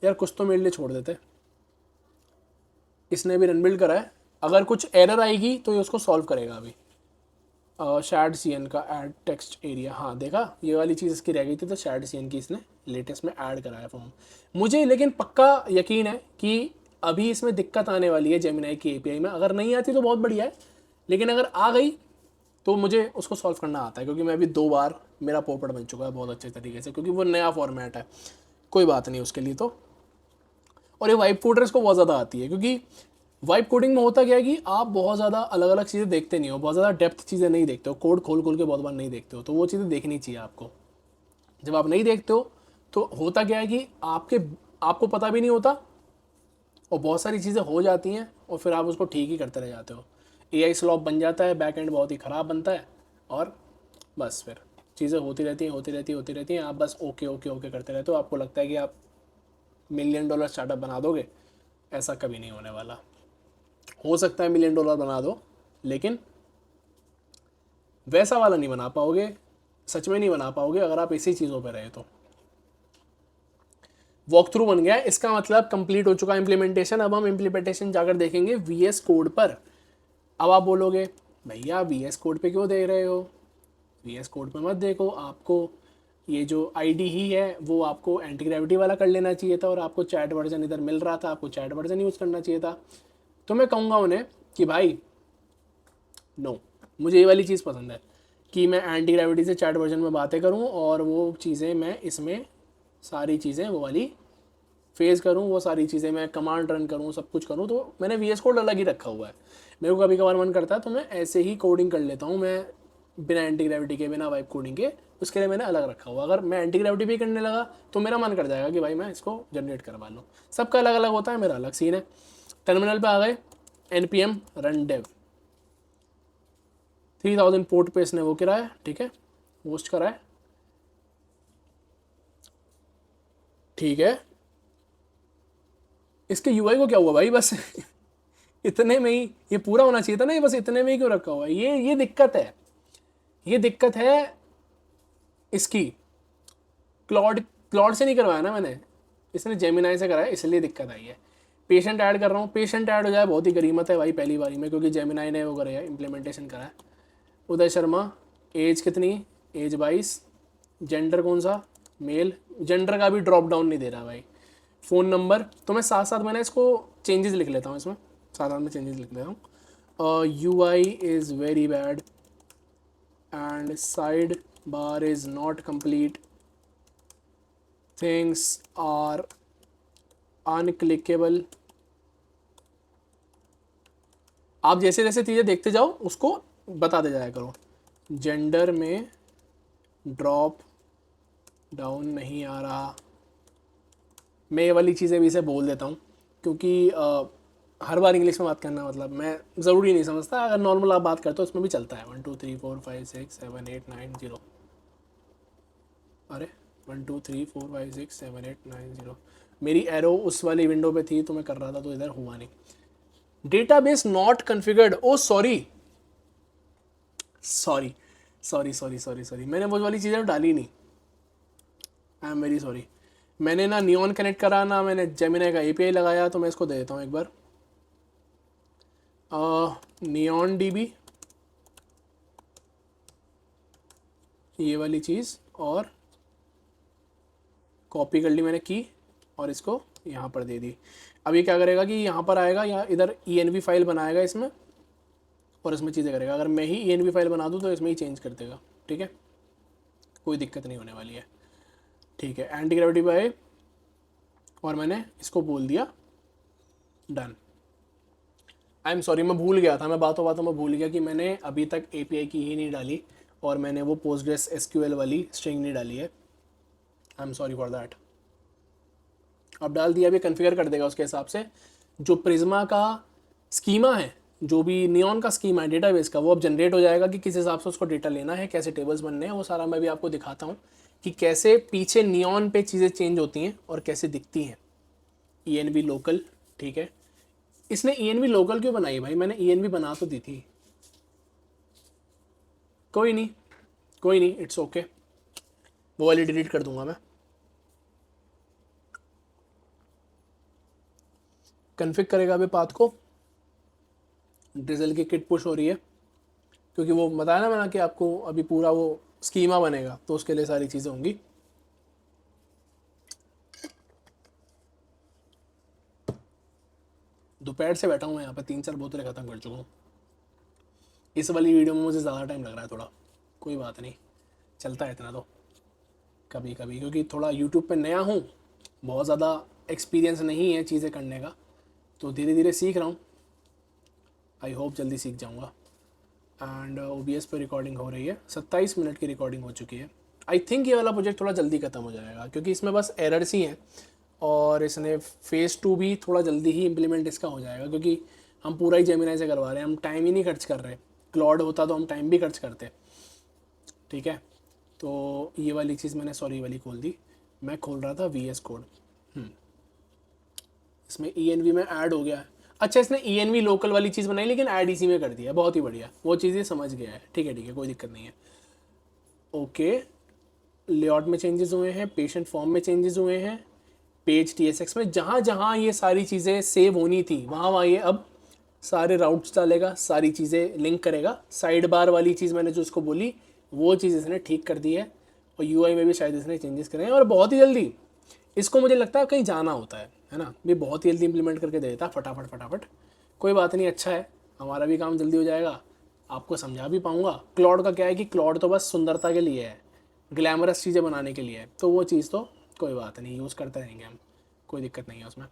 यार? कुछ तो मेरे लिए छोड़ देते। इसने भी रन बिल्ड करा है। अगर कुछ एरर आएगी तो ये उसको सॉल्व करेगा अभी। शैड CN का ऐड टेक्स्ट एरिया, हाँ देखा, ये वाली चीज़ इसकी रह गई थी, तो शैड CN की इसने लेटेस्ट में ऐड कराया फॉर्म। मुझे लेकिन पक्का यकीन है कि अभी इसमें दिक्कत आने वाली है जेमिनाई की API में। अगर नहीं आती तो बहुत बढ़िया है, लेकिन अगर आ गई तो मुझे उसको सॉल्व करना आता है, क्योंकि मैं अभी 2 बार मेरा पोपट बन चुका है बहुत अच्छे तरीके से, क्योंकि वो नया फॉर्मेट है। कोई बात नहीं उसके लिए तो। और ये वाइब कोडर्स को बहुत ज़्यादा आती है, क्योंकि वाइब कोडिंग में होता क्या है कि आप बहुत ज़्यादा अलग अलग चीज़ें देखते नहीं हो, बहुत ज़्यादा डेप्थ चीज़ें नहीं देखते हो, कोड खोल खोल के बहुत बार नहीं देखते हो, तो वो चीज़ें देखनी चाहिए आपको। जब आप नहीं देखते हो तो होता क्या है कि आपको पता भी नहीं होता, और बहुत सारी चीज़ें हो जाती हैं, और फिर आप उसको ठीक ही करते रह जाते हो। AI स्लॉप बन जाता है, बैक एंड बहुत ही ख़राब बनता है, और बस फिर चीज़ें होती रहती हैं। आप बस ओके ओके ओके करते रहते हो। आपको लगता है कि आप $1 मिलियन स्टार्टअप बना दोगे, ऐसा कभी नहीं होने वाला। हो सकता है $1 मिलियन बना दो, लेकिन वैसा वाला नहीं बना पाओगे, सच में नहीं बना पाओगे अगर आप इसी चीज़ों पे रहे तो। वॉक थ्रू बन गया है, इसका मतलब कंप्लीट हो चुका इम्प्लीमेंटेशन। अब हम इम्प्लीमेंटेशन जाकर देखेंगे VS कोड पर। अब आप बोलोगे भैया VS कोड पे क्यों देख रहे हो? VS कोड पे मत देखो, आपको ये जो ID ही है वो आपको एंटी ग्रेविटी वाला कर लेना चाहिए था, और आपको चैट वर्जन इधर मिल रहा था, आपको चैट वर्जन यूज़ करना चाहिए था। तो मैं कहूँगा उन्हें कि भाई नो, मुझे ये वाली चीज़ पसंद है कि मैं एंटी ग्रेविटी से चैट वर्जन में बातें करूँ, और वो चीज़ें मैं इसमें सारी चीज़ें वो वाली फेस करूँ, वो सारी चीज़ें मैं कमांड रन करूँ, सब कुछ करूँ। तो मैंने VS कोड अलग ही रखा हुआ है। मेरे को कभी कभार मन करता है तो मैं ऐसे ही कोडिंग कर लेता हूँ, मैं बिना एंटी ग्रेविटी के, बिना वाइब कोडिंग के, उसके लिए मैंने अलग रखा हुआ। अगर मैं एंटी ग्रेविटी भी करने लगा तो मेरा मन कर जाएगा कि भाई मैं इसको जनरेट करवा लूँ। सबका अलग अलग होता है, मेरा अलग सीन है। टर्मिनल पे आ गए, NPM रन डेव 3000 पोर्ट पे इसने वो कराया, ठीक है, होस्ट कराया, ठीक है। इसके UI को क्या हुआ भाई? बस इतने में ही ये पूरा होना चाहिए था ना, ये बस इतने में ही क्यों रखा हुआ है? ये दिक्कत है, ये दिक्कत है इसकी। क्लॉड क्लॉड से नहीं करवाया ना मैंने, इसने जेमिनाई से कराया, इसलिए दिक्कत आई है। पेशेंट ऐड कर रहा हूँ, पेशेंट ऐड हो जाए बहुत ही गरीमत है भाई पहली बारी में, क्योंकि जेमिनाई ने वो कराया, इम्प्लीमेंटेशन कराया। उदय शर्मा, एज कितनी? एज 22। जेंडर कौन सा? मेल। जेंडर का भी ड्रॉप डाउन नहीं दे रहा भाई। फ़ोन नंबर तो मैं साथ साथ मैंने इसको चेंजेस लिख लेता हूँ, इसमें साथ साथ में चेंजेस लिख लेता हूँ। UI is very bad and side bar is not complete, things are unclickable. आप जैसे जैसे चीज़ें देखते जाओ उसको बताते जाया करो। जेंडर में ड्रॉप डाउन नहीं आ रहा। मैं ये वाली चीज़ें भी इसे बोल देता हूँ क्योंकि हर बार इंग्लिश में बात करना मतलब मैं ज़रूरी नहीं समझता, अगर नॉर्मल आप बात करते हो उसमें भी चलता है। 1 2 3 4 5 6 7 8 9 0। अरे 1 2 3 4 5 6 7 8 9 0। मेरी एरो उस वाली विंडो पे थी तो मैं कर रहा था, तो इधर हुआ नहीं। Database not configured. Oh sorry sorry sorry sorry sorry sorry, मैंने वो वाली चीज़ें डाली नहीं। I am very sorry. मैंने ना नियॉन कनेक्ट करा ना मैंने जेमिनी का एपीआई लगाया, तो मैं इसको दे देता हूँ एक बार। नियॉन डीबी, ये वाली चीज़, और कॉपी कर ली मैंने की और इसको यहाँ पर दे दी। अब ये क्या करेगा कि यहाँ पर आएगा या इधर ENV फाइल बनाएगा इसमें और इसमें चीज़ें करेगा। अगर मैं ही ENV फाइल बना दूँ तो इसमें ही चेंज कर देगा। ठीक है, कोई दिक्कत नहीं होने वाली है। ठीक है, एंटी ग्रेविटी बाय, और मैंने इसको बोल दिया डन। आई एम सॉरी, मैं भूल गया था, मैं बातों बातों में भूल गया कि मैंने अभी तक API की ही नहीं डाली और मैंने वो पोस्टग्रेस SQL वाली स्ट्रिंग नहीं डाली है। I am sorry for that. अब डाल दिया, अभी कन्फिगर कर देगा उसके हिसाब से। जो प्रिज्मा का स्कीमा है, जो भी नियॉन का स्कीमा है डेटाबेस का, वो अब जनरेट हो जाएगा कि किस हिसाब से उसको डेटा लेना है, कैसे टेबल्स बनने हैं, वो सारा मैं भी आपको दिखाता हूँ कि कैसे पीछे नियॉन पे चीज़ें चेंज होती हैं और कैसे दिखती हैं। ENV लोकल, ठीक है। इसने ENV लोकल क्यों बनाई भाई? मैंने ENV बना तो दी थी। कोई नहीं कोई नहीं, इट्स ओके, वो वाली डिलीट कर दूंगा मैं। कन्फिग करेगा अभी पाथ को। ड्रिजल की किट पुश हो रही है क्योंकि वो बताया ना मैंने कि आपको अभी पूरा वो स्कीमा बनेगा, तो उसके लिए सारी चीज़ें होंगी। दोपहर से बैठा हूँ मैं यहाँ पर, 3 4 बोतलें ख़त्म कर चुका हूँ। इस वाली वीडियो में मुझे ज़्यादा टाइम लग रहा है थोड़ा, कोई बात नहीं, चलता है इतना तो कभी कभी, क्योंकि थोड़ा यूट्यूब पे नया हूँ, बहुत ज़्यादा एक्सपीरियंस नहीं है चीज़ें करने का, तो धीरे धीरे सीख रहा हूँ। आई होप जल्दी सीख जाऊँगा। एंड OBS पे रिकॉर्डिंग हो रही है, 27 मिनट की रिकॉर्डिंग हो चुकी है। आई थिंक ये वाला प्रोजेक्ट थोड़ा जल्दी ख़त्म हो जाएगा क्योंकि इसमें बस एरर्स ही हैं, और इसने फेज़ 2 भी थोड़ा जल्दी ही इम्प्लीमेंट इसका हो जाएगा क्योंकि हम पूरा ही जेमिनी से करवा रहे हैं, हम टाइम ही नहीं खर्च कर रहे। क्लॉड होता तो हम टाइम भी खर्च करते। ठीक है, तो ये वाली चीज़ मैंने सॉरी वाली खोल दी। मैं खोल रहा था VS कोड, इसमें ENV में ऐड हो गया है। अच्छा, इसने ENV लोकल वाली चीज़ बनाई लेकिन ऐड इसी में कर दिया, बहुत ही बढ़िया, वो चीज़ें समझ गया है। ठीक है ठीक है, कोई दिक्कत नहीं है। ओके, लेआउट में चेंजेस हुए हैं, पेशेंट फॉर्म में चेंजेस हुए हैं, पेज TSX में जहाँ जहाँ ये सारी चीज़ें सेव होनी थी वहाँ वहाँ ये अब सारे राउट्स डालेगा, सारी चीज़ें लिंक करेगा। साइड बार वाली चीज़ मैंने जो उसको बोली वो चीज़ इसने ठीक कर दी है, और UI में भी शायद इसने चेंजेस करे हैं, और बहुत ही जल्दी। इसको मुझे लगता है कहीं जाना होता है ना, ये बहुत ही जल्दी इंप्लीमेंट करके दे देता फटाफट फटाफट। कोई बात नहीं, अच्छा है, हमारा भी काम जल्दी हो जाएगा, आपको समझा भी पाऊँगा। क्लॉड का क्या है कि क्लॉड तो बस सुंदरता के लिए है, ग्लैमरस चीज़ें बनाने के लिए है, तो वो चीज़ तो कोई बात नहीं, यूज़ करते रहेंगे हम, कोई दिक्कत नहीं है उसमें।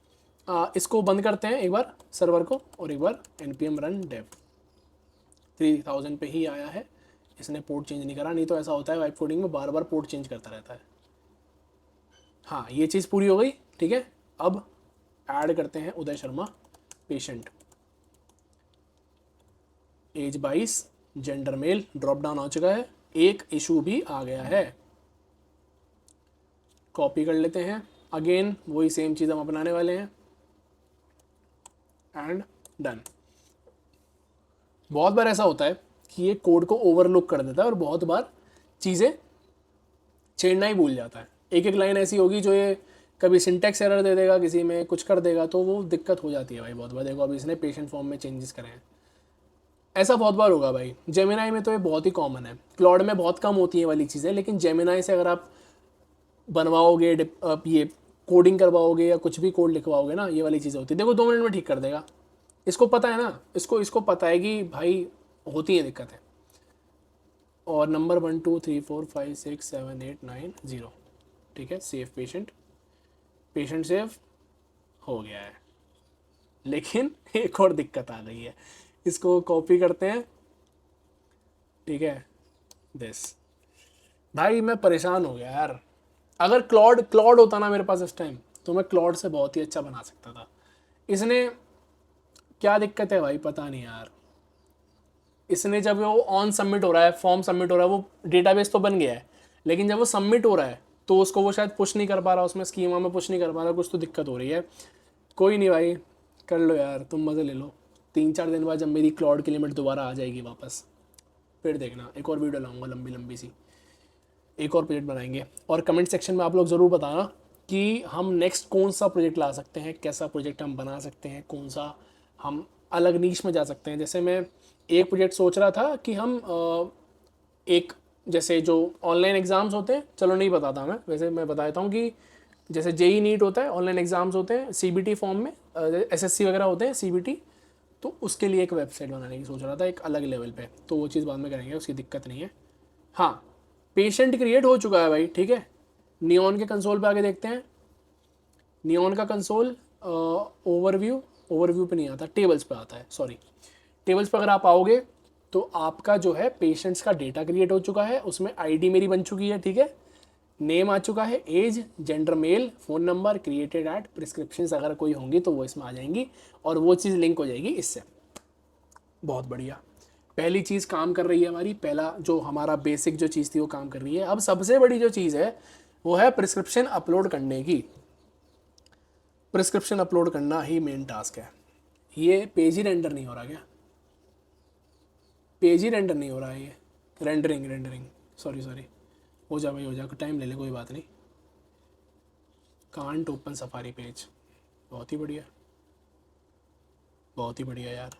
इसको बंद करते हैं एक बार सर्वर को, और एक बार npm run dev। 3000 पे ही आया है, इसने पोर्ट चेंज नहीं करा, नहीं तो ऐसा होता है वाइप कोडिंग में, बार बार पोर्ट चेंज करता रहता है। हाँ, ये चीज़ पूरी हो गई। ठीक है, अब ऐड करते हैं Uday Sharma patient, age 22, gender male, drop down आ चुका है, एक इशू भी आ गया है। कॉपी कर लेते हैं, अगेन वही सेम चीज़ हम अपनाने वाले हैं, एंड डन। बहुत बार ऐसा होता है कि ये कोड को ओवरलुक कर देता है और बहुत बार चीज़ें छेड़ना ही भूल जाता है। एक एक लाइन ऐसी होगी जो ये कभी सिंटेक्स एरर दे देगा, किसी में कुछ कर देगा, तो वो दिक्कत हो जाती है भाई बहुत बार। देखो अभी इसने पेशेंट फॉर्म में चेंजेस करे हैं, ऐसा बहुत बार होगा भाई। जेमिनाई में तो ये बहुत ही कॉमन है, क्लॉड में बहुत कम होती है वाली चीज़ें, लेकिन जेमिनाई से अगर आप बनवाओगे, ये कोडिंग करवाओगे या कुछ भी कोड लिखवाओगे ना, ये वाली चीज़ें होती है। देखो 2 मिनट में ठीक कर देगा, इसको पता है ना, इसको पता है कि भाई होती है दिक्कतें। और नंबर 1 2 3 4 5 6 7 8 9 0, ठीक है। सेव पेशेंट, पेशेंट सेव हो गया है, लेकिन एक और दिक्कत आ गई है। इसको कॉपी करते हैं, ठीक है, दिस। भाई मैं परेशान हो गया यार, अगर क्लॉड होता ना मेरे पास इस टाइम, तो मैं क्लॉड से बहुत ही अच्छा बना सकता था। इसने क्या दिक्कत है भाई, पता नहीं यार। इसने जब वो ऑन सबमिट हो रहा है, फॉर्म सबमिट हो रहा है, वो डेटाबेस तो बन गया है, लेकिन जब वो सबमिट हो रहा है तो उसको वो शायद पुश नहीं कर पा रहा, उसमें स्कीमा में पुश नहीं कर पा रहा, कुछ तो दिक्कत हो रही है। कोई नहीं भाई, कर लो यार, तुम मज़े ले लो। 3-4 दिन बाद जब मेरी क्लाउड की लिमिट दोबारा आ जाएगी वापस, फिर देखना एक और वीडियो लाऊंगा लंबी लंबी सी, एक और प्रोजेक्ट बनाएंगे। और कमेंट सेक्शन में आप लोग ज़रूर बताना कि हम नेक्स्ट कौन सा प्रोजेक्ट ला सकते हैं, कैसा प्रोजेक्ट हम बना सकते हैं, कौन सा हम अलग नीश में जा सकते हैं। जैसे मैं एक प्रोजेक्ट सोच रहा था कि हम एक, जैसे जो ऑनलाइन एग्ज़ाम्स होते हैं, चलो नहीं बताता मैं, वैसे मैं बता देता हूँ कि जैसे जेई नीट होता है, ऑनलाइन एग्ज़ाम्स होते हैं सीबीटी फॉर्म में, एसएससी वगैरह होते हैं सीबीटी, तो उसके लिए एक वेबसाइट बनाने की सोच रहा था एक अलग लेवल पे। तो वो चीज़ बाद में करेंगे, उसकी दिक्कत नहीं है। हाँ, पेशेंट क्रिएट हो चुका है भाई, ठीक है। नियॉन के कंसोल पे आके देखते हैं। नियॉन का कंसोल ओवरव्यू पे नहीं आता, टेबल्स पे आता है, सॉरी। टेबल्स पे अगर आप आओगे तो आपका जो है पेशेंट्स का डेटा क्रिएट हो चुका है, उसमें आईडी मेरी बन चुकी है, ठीक है। नेम आ चुका है, age, gender male, phone number, created at, prescriptions अगर कोई होंगी तो वो इसमें आ जाएंगी, और वो चीज़ लिंक हो जाएगी इससे। बहुत बढ़िया, पहली चीज़ काम कर रही है हमारी, पहला जो हमारा बेसिक जो चीज़ थी वो काम कर रही है। अब सबसे बड़ी जो चीज़ है वो है प्रिस्क्रिप्शन अपलोड करने की। प्रिस्क्रिप्शन अपलोड करना ही मेन टास्क है। ये पेज ही रेंडर नहीं हो रहा क्या? पेज ही रेंडर नहीं हो रहा है ये, रेंडरिंग सॉरी। हो जा भाई, हो जा, टाइम ले ले, कोई बात नहीं। कांट ओपन सफारी पेज, बहुत ही बढ़िया, बहुत ही बढ़िया यार।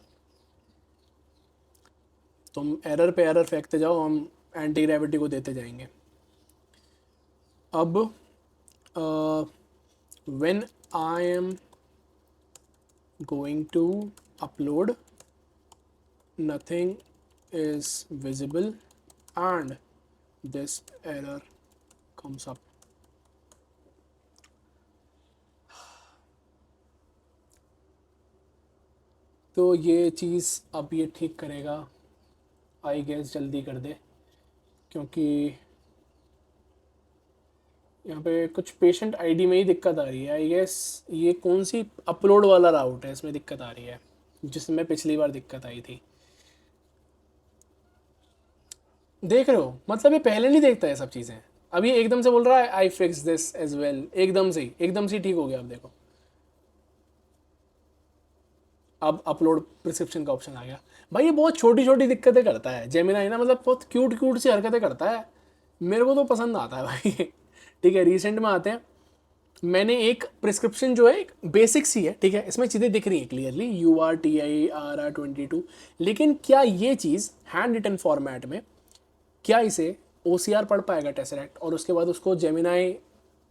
तुम एरर पे एरर फेंकते जाओ, हम एंटी ग्रेविटी को देते जाएंगे। अब when I am going to upload, nothing is visible and this error comes up. तो ये चीज़ अब ये ठीक करेगा, आई गेस जल्दी कर दे, क्योंकि यहाँ पे कुछ पेशेंट आईडी में ही दिक्कत आ रही है। आई गेस ये कौन सी अपलोड वाला राउट है, इसमें दिक्कत आ रही है, जिसमें पिछली बार दिक्कत आई थी। देख रहे हो, मतलब ये पहले नहीं देखता है सब चीज़ें, अभी एकदम से बोल रहा है I fix this as well, एकदम से ठीक हो गया। अब देखो, अब अपलोड प्रिस्क्रिप्शन का ऑप्शन आ गया। भाई ये बहुत छोटी छोटी दिक्कतें करता है जेमिनाई ना, मतलब बहुत क्यूट सी हरकतें करता है, मेरे को तो पसंद आता है भाई। ठीक है, रिसेंट में आते हैं। मैंने एक प्रिस्क्रिप्शन जो है एक बेसिक सी है, ठीक है, इसमें चीज़ें दिख रही हैं क्लियरली, URTIRR22, लेकिन क्या ये चीज़ हैंड रिटन फॉर्मेट में, क्या इसे OCR पढ़ पाएगा टेसरेक्ट, और उसके बाद उसको जेमिनाई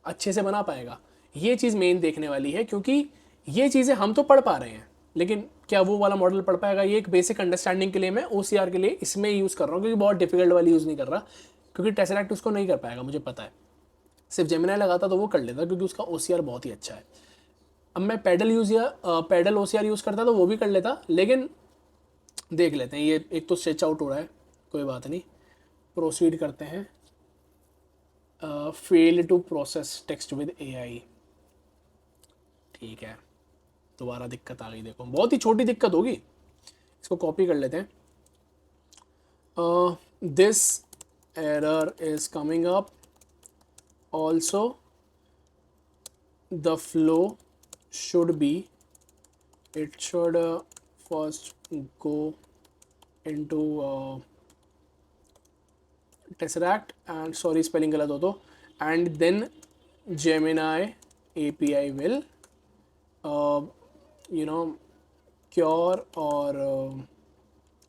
अच्छे से बना पाएगा? ये चीज़ मेन देखने वाली है, क्योंकि ये चीज़ें हम तो पढ़ पा रहे हैं, लेकिन क्या वो वाला मॉडल पढ़ पाएगा? ये एक बेसिक अंडरस्टैंडिंग के लिए मैं OCR के लिए इसमें यूज़ कर रहा हूँ, क्योंकि बहुत डिफिकल्ट वाली यूज़ नहीं कर रहा, क्योंकि टेसरेक्ट उसको नहीं कर पाएगा, मुझे पता है। सिर्फ जेमिनाई लगाता तो वो कर लेता, क्योंकि उसका OCR बहुत ही अच्छा है। अब मैं पैडल OCR यूज़ करता तो वो भी कर लेता, लेकिन देख लेते हैं। ये एक तो स्ट्रेच आउट हो रहा है, कोई बात नहीं, प्रोसीड करते हैं। Fail to process text with AI, ठीक है, दोबारा दिक्कत आ गई। देखो, बहुत ही छोटी दिक्कत होगी, इसको कॉपी कर लेते हैं। This error is coming up, also the flow should be, it should first go into Tesseract and, sorry spelling गलत हो तो, and then Gemini API will cure or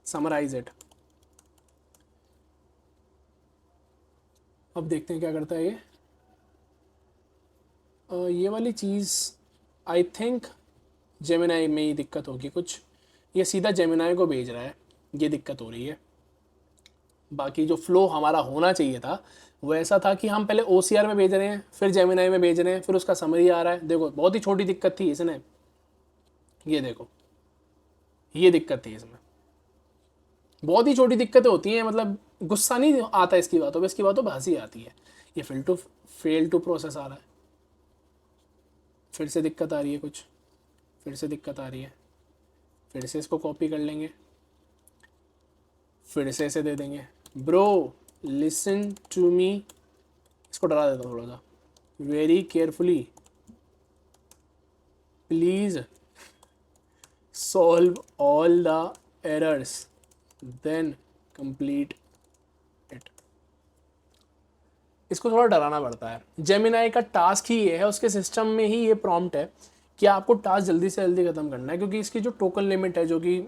summarize it। अब देखते हैं क्या करता है ये। ये वाली चीज़ आई थिंक जेमिनाई में ही दिक्कत होगी कुछ, ये सीधा जेमिनाई को भेज रहा है, ये दिक्कत हो रही है। बाकी जो फ्लो हमारा होना चाहिए था वो ऐसा था कि हम पहले OCR में भेज रहे हैं, फिर जेमिनाई में भेज रहे हैं, फिर उसका समरी आ रहा है। देखो, बहुत ही छोटी दिक्कत थी इसने, ये देखो, ये दिक्कत थी इसमें। बहुत ही छोटी दिक्कतें होती हैं, मतलब गुस्सा नहीं आता इसकी बातों पे, इसकी बातों पे हंसी आती है। ये फेल टू प्रोसेस आ रहा है, फिर से दिक्कत आ रही है कुछ, फिर से दिक्कत आ रही है, फिर से इसको कॉपी कर लेंगे, फिर से ऐसे दे देंगे। ब्रो लिसन टू मी, इसको डरा देता हूँ थोड़ा सा, very carefully please solve all the errors then complete it. इसको थोड़ा डराना पड़ता है। जेमिनाई का टास्क ही ये है, उसके सिस्टम में ही ये प्रॉम्प्ट है कि आपको टास्क जल्दी से जल्दी ख़त्म करना है, क्योंकि इसकी जो टोकन लिमिट है, जो कि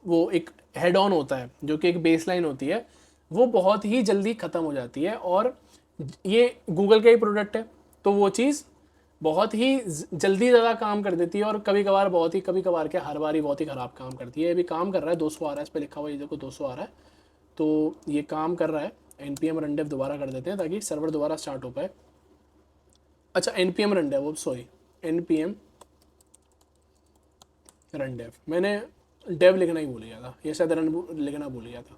वो एक हेड ऑन होता है, जो कि एक बेसलाइन होती है, वो बहुत ही जल्दी ख़त्म हो जाती है। और ये गूगल का ही प्रोडक्ट है, तो वो चीज़ बहुत ही जल्दी ज़्यादा काम कर देती है, और कभी कभार बहुत ही, कभी कभार क्या हर बार ही बहुत ही ख़राब काम करती है। ये भी काम कर रहा है, 200 आ रहा है, इस पर लिखा हुआ है, ये देखो 200 आ रहा है, तो ये काम कर रहा है। npm run dev दोबारा कर देते हैं ताकि सर्वर दोबारा स्टार्ट हो पाए। अच्छा npm run dev, sorry npm run dev, मैंने dev लिखना ही भूल गया था, ये शायद रन लिखना भूल गया था।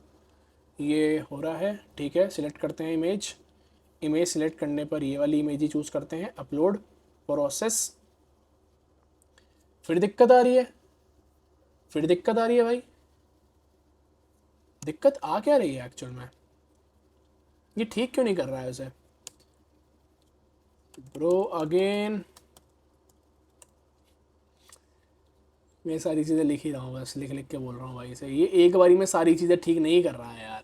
ये हो रहा है, ठीक है। सिलेक्ट करते हैं इमेज, इमेज सिलेक्ट करने पर ये वाली इमेज ही चूज़ करते हैं, अपलोड प्रोसेस। फिर दिक्कत आ रही है, फिर दिक्कत आ रही है भाई, दिक्कत आ क्या रही है एक्चुअल में, ये ठीक क्यों नहीं कर रहा है उसे। ब्रो अगेन, मैं सारी चीज़ें लिख ही रहा हूँ, बस लिख लिख के बोल रहा हूँ भाई से। ये एक बारी में सारी चीज़ें ठीक नहीं कर रहा है यार,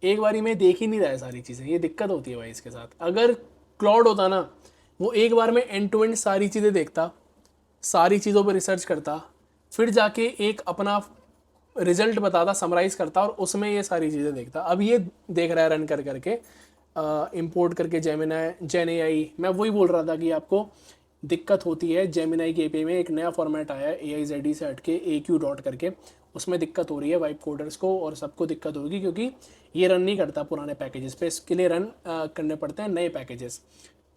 एक बारी में देख ही नहीं रहा है सारी चीज़ें, ये दिक्कत होती है भाई इसके साथ। अगर क्लाउड होता ना, वो एक बार में एंड टू एंड सारी चीज़ें देखता, सारी चीज़ों पर रिसर्च करता, फिर जाके एक अपना रिजल्ट बताता, समराइज़ करता, और उसमें ये सारी चीज़ें देखता। अब ये देख रहा है रन कर करके, इंपोर्ट करके जेन एआई। मैं वही बोल रहा था कि आपको दिक्कत होती है जेमिनाई के एपीआई में। एक नया फॉर्मेट आया है AIZD से हट के AQ डॉट करके, उसमें दिक्कत हो रही है वाइप कोडर्स को, और सबको दिक्कत होगी, क्योंकि ये रन नहीं करता पुराने पैकेजेस पे, इसके लिए रन करने पड़ते हैं नए पैकेजेस।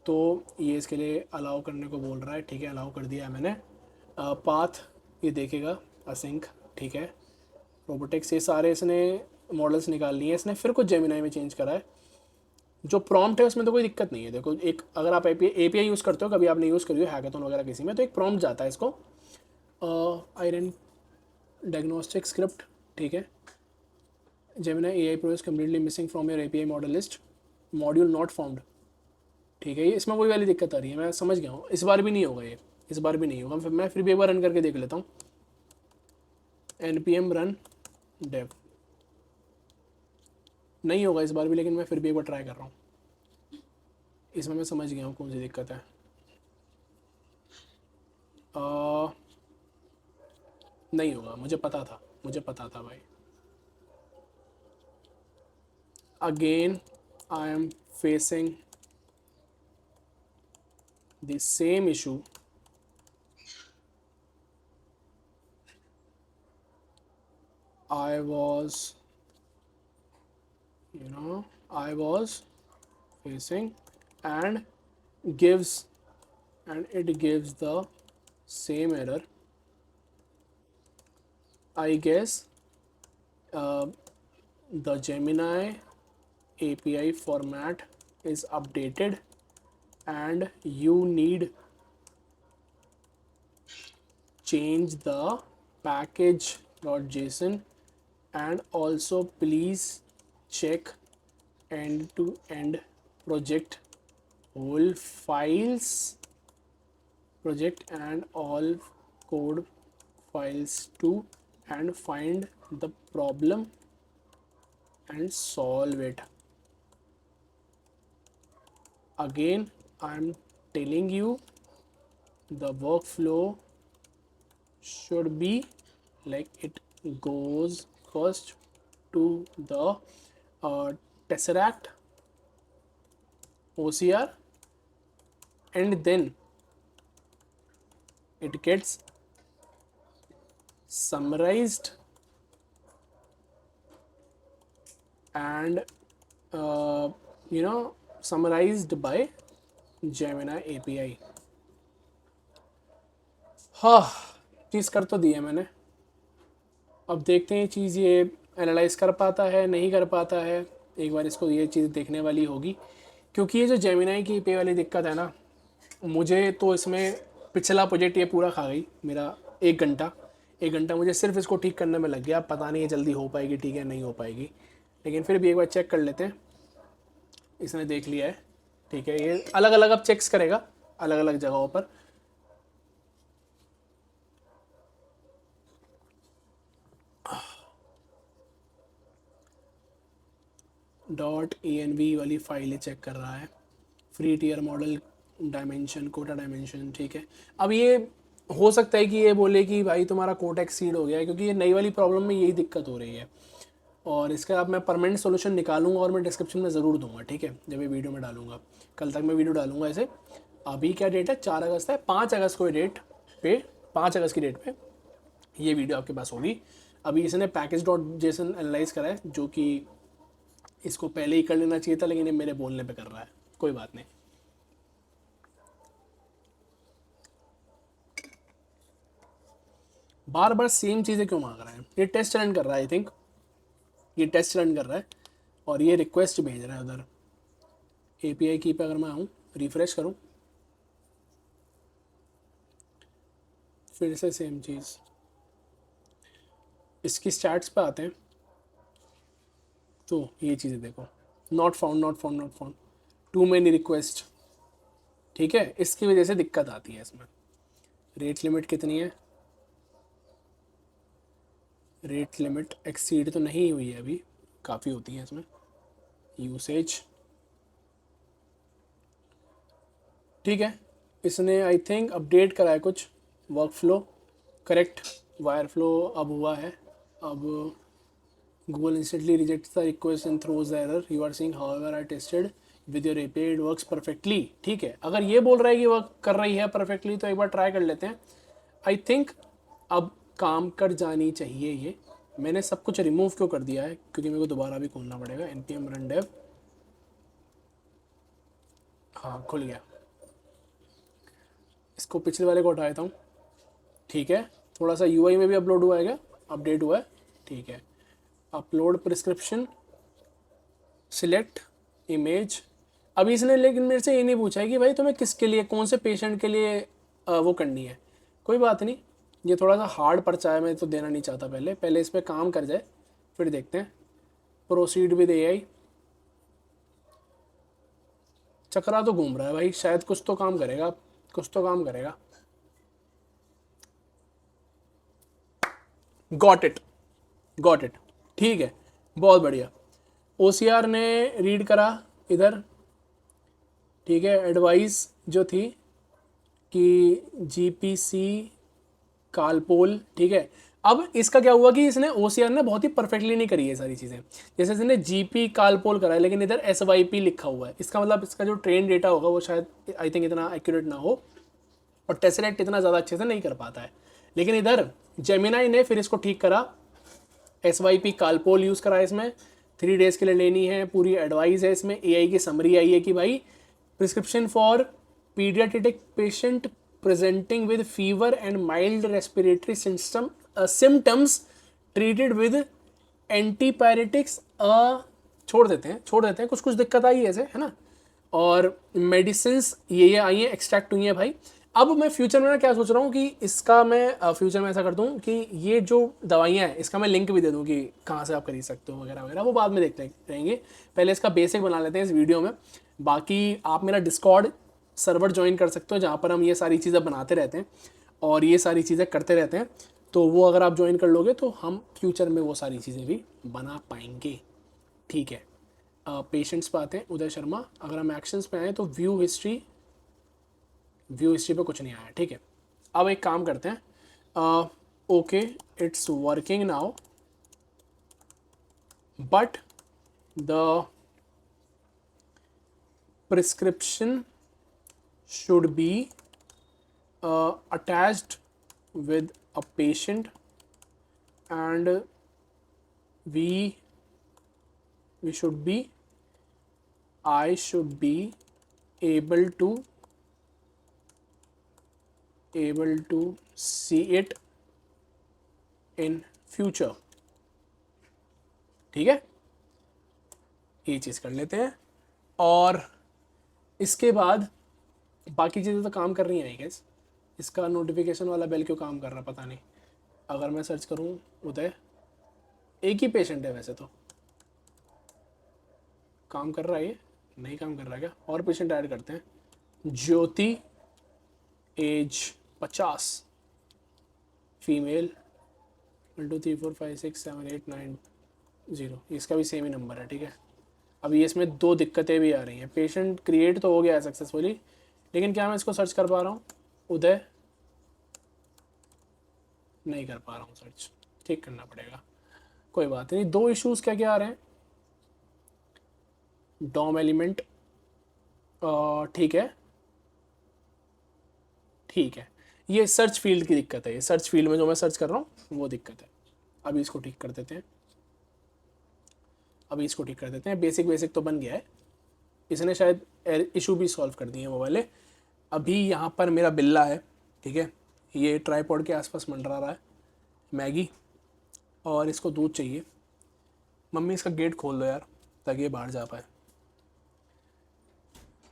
तो ये इसके लिए अलाउ करने को बोल रहा है, ठीक है, अलाउ कर दिया है मैंने। पाथ ये देखेगा असिंक, ठीक है। रोबोटिक्स, ये सारे इसने मॉडल्स निकाल लिए हैं इसने, फिर कुछ जेमिनाई में चेंज करा है। जो प्रॉम्प्ट है उसमें तो कोई दिक्कत नहीं है। देखो, एक अगर आप एपीआई यूज़ करते हो, कभी आपने यूज़ करी हो हैकाथन वगैरह किसी में, तो एक प्रॉम्प्ट जाता है इसको, आयरन डायग्नोस्टिक स्क्रिप्ट, ठीक है। Gemini AI Pro is completely missing from your API model list, module not found, ठीक है। ये इसमें कोई वाली दिक्कत आ रही है, मैं समझ गया हूँ। इस बार भी नहीं होगा ये, इस बार भी नहीं होगा। मैं फिर भी एक बार रन करके देख लेता हूँ। npm run dev, नहीं होगा इस बार भी, लेकिन मैं फिर भी एक बार ट्राई कर रहा हूँ। इसमें मैं समझ गया हूँ कौन सी दिक्कत है। नहीं होगा, मुझे पता था, मुझे पता था भाई। Again I am facing the same issue. I was facing, and it gives the same error. I guess the Gemini API format is updated, and you need change the package.json, and also please check end-to-end project whole files, project and all code files too, and find the problem and solve it. Again, I'm telling you, the workflow should be like it goes first to the Tesseract OCR, and then it gets summarized and summarized by Gemini API. हाँ, चीज़ कर तो दी है मैंने, अब देखते हैं चीज़ ये analyse कर पाता है नहीं कर पाता है। एक बार इसको ये चीज़ देखने वाली होगी क्योंकि ये जो जेमिनाई की पे वाली दिक्कत है ना, मुझे तो इसमें पिछला प्रोजेक्ट ये पूरा खा गई मेरा। 1 घंटा, 1 घंटा मुझे सिर्फ इसको ठीक करने में लग गया। पता नहीं ये जल्दी हो पाएगी ठीक है, नहीं हो पाएगी, लेकिन फिर भी एक बार चेक कर लेते हैं। इसने देख लिया है, ठीक है। ये अलग अलग अब चेक्स करेगा अलग अलग जगहों पर। .env वाली फाइल चेक कर रहा है। Free tier model dimension, quota dimension, ठीक है। अब ये हो सकता है कि ये बोले कि भाई तुम्हारा कोटा एक्सीड हो गया है, क्योंकि ये नई वाली प्रॉब्लम में यही दिक्कत हो रही है। और इसका अब मैं परमानेंट सोल्यूशन निकालूंगा और मैं डिस्क्रिप्शन में ज़रूर दूंगा, ठीक है, जब ये वीडियो में डालूंगा। कल तक मैं वीडियो डालूंगा ऐसे। अभी क्या डेट है, 4 अगस्त है। 5 अगस्त को डेट पे, 5 अगस्त की डेट पे ये वीडियो आपके पास होगी। अभी इसने पैकेज डॉट जेसन एनालाइज करा है, जो कि इसको पहले ही कर लेना चाहिए था, लेकिन ये मेरे बोलने पे कर रहा है। कोई बात नहीं। बार बार सेम चीज़ें क्यों मांग रहा है? ये टेस्ट रन कर रहा है, आई थिंक ये टेस्ट रन कर रहा है और ये रिक्वेस्ट भेज रहा है उधर। एपीआई की पे अगर मैं आऊँ, रिफ्रेश करूँ, फिर से सेम चीज़। इसकी स्टैट्स पे आते हैं तो ये चीज़ें देखो, not found, not found, not found, too many request, ठीक है। इसकी वजह से दिक्कत आती है इसमें। रेट लिमिट कितनी है? रेट लिमिट एक्सीड तो नहीं हुई है अभी, काफ़ी होती है इसमें। यूसेज, ठीक है। इसने आई थिंक अपडेट करा है कुछ workflow, correct wire flow अब हुआ है। अब Google instantly rejects the request and throws the error you are seeing however I tested with your API it works perfectly, ठीक है। अगर ये बोल रहा है कि वर्क कर रही है परफेक्टली, तो एक बार ट्राई कर लेते हैं। आई थिंक अब काम कर जानी चाहिए ये। मैंने सब कुछ रिमूव क्यों कर दिया है, क्योंकि मेरे को दोबारा भी खोलना पड़ेगा। npm run dev, हाँ खुल गया। इसको पिछले वाले को हटा देता हूँ, ठीक है। थोड़ा सा यूआई में भी अपलोड हुआ है क्या? अपडेट हुआ है, ठीक है। Upload prescription, select image. अभी इसने लेकिन मेरे से ये नहीं पूछा है कि भाई तुम्हें किसके लिए, कौन से पेशेंट के लिए वो करनी है। कोई बात नहीं, ये थोड़ा सा हार्ड पर्चा है, मैं तो देना नहीं चाहता। पहले पहले इस पर काम कर जाए, फिर देखते हैं। प्रोसीड विद एआई, चक्रा तो घूम रहा है भाई, शायद कुछ तो काम करेगा, कुछ तो काम करेगा। गॉट इट, गॉट इट, ठीक है, बहुत बढ़िया। ओसीआर ने रीड करा इधर, ठीक है। एडवाइस जो थी कि जीपीसी कालपोल, ठीक है। अब इसका क्या हुआ कि इसने ओसीआर ने बहुत ही परफेक्टली नहीं करी है सारी चीज़ें। जैसे इसने जीपी कालपोल करा है, लेकिन इधर एसवाईपी लिखा हुआ है। इसका मतलब इसका जो ट्रेन डेटा होगा वो शायद आई थिंक इतना एक्यूरेट ना हो, और टेसरेक्ट इतना ज़्यादा अच्छे से नहीं कर पाता है। लेकिन इधर जेमिनाई ने फिर इसको ठीक करा, एसवाईपी कालपोल यूज़ करा इसमें। 3 डेज़ के लिए लेनी है, पूरी एडवाइस है इसमें। एआई की समरी आई है कि भाई prescription for paediatric patient presenting with fever and mild respiratory symptoms treated with antipyretics, छोड़ देते हैं, कुछ कुछ दिक्कत आई है ऐसे, है ना। और मेडिसिन ये आई हैं, एक्सट्रैक्ट हुई हैं भाई। अब मैं फ्यूचर में ना क्या सोच रहा हूँ कि इसका मैं फ्यूचर में ऐसा कर दूँ कि ये जो दवाइयाँ हैं इसका मैं लिंक भी दे दूँ कि कहाँ से आप खरीद सकते हो वगैरह वगैरह, वो बाद में देखते रहेंगे। पहले इसका बेसिक बना लेते हैं इस वीडियो में। बाकी आप मेरा डिस्कॉर्ड सर्वर ज्वाइन कर सकते हो, जहाँ पर हम ये सारी चीज़ें बनाते रहते हैं और ये सारी चीज़ें करते रहते हैं। तो वो अगर आप ज्वाइन कर लोगे तो हम फ्यूचर में वो सारी चीज़ें भी बना पाएंगे, ठीक है। पेशेंट्स पे आते हैं, उदय शर्मा। अगर हम एक्शंस पे आए तो व्यू हिस्ट्री पे कुछ नहीं आया, ठीक है। अब एक काम करते हैं, okay it's working now, but the prescription should be attached with a patient, and we should be, I should be able to see it in future, ठीक है। ये चीज़ कर लेते हैं। और इसके बाद बाकी चीज़ें तो काम कर रही हैं आई गेस। इसका नोटिफिकेशन वाला बेल क्यों काम कर रहा पता नहीं। अगर मैं सर्च करूं उदय, एक ही पेशेंट है वैसे तो, काम कर रहा है ये, नहीं काम कर रहा क्या? और पेशेंट ऐड करते हैं। ज्योति, एज 50, फीमेल, 1 2 3 4 5 6 7 8 9 0, इसका भी सेम ही नंबर है, ठीक है। अभी इसमें दो दिक्कतें भी आ रही हैं। पेशेंट क्रिएट तो हो गया है सक्सेसफुली, लेकिन क्या मैं इसको सर्च कर पा रहा हूँ? उदय नहीं कर पा रहा हूँ सर्च, ठीक करना पड़ेगा, कोई बात नहीं। दो इश्यूज क्या क्या आ रहे हैं? डॉम एलिमेंट, ठीक है ठीक है, ये सर्च फील्ड की दिक्कत है। ये सर्च फील्ड में जो मैं सर्च कर रहा हूँ वो दिक्कत है। अभी इसको ठीक कर देते हैं, अभी इसको ठीक कर देते हैं। बेसिक बेसिक तो बन गया है, इसने शायद इशू भी सॉल्व कर दिए हैं वो वाले। अभी यहाँ पर मेरा बिल्ला है, ठीक है, ये ट्राईपॉड के आसपास मंडरा रहा है, मैगी, और इसको दूध चाहिए। मम्मी इसका गेट खोल दो यार ताकि ये बाहर जा पाए।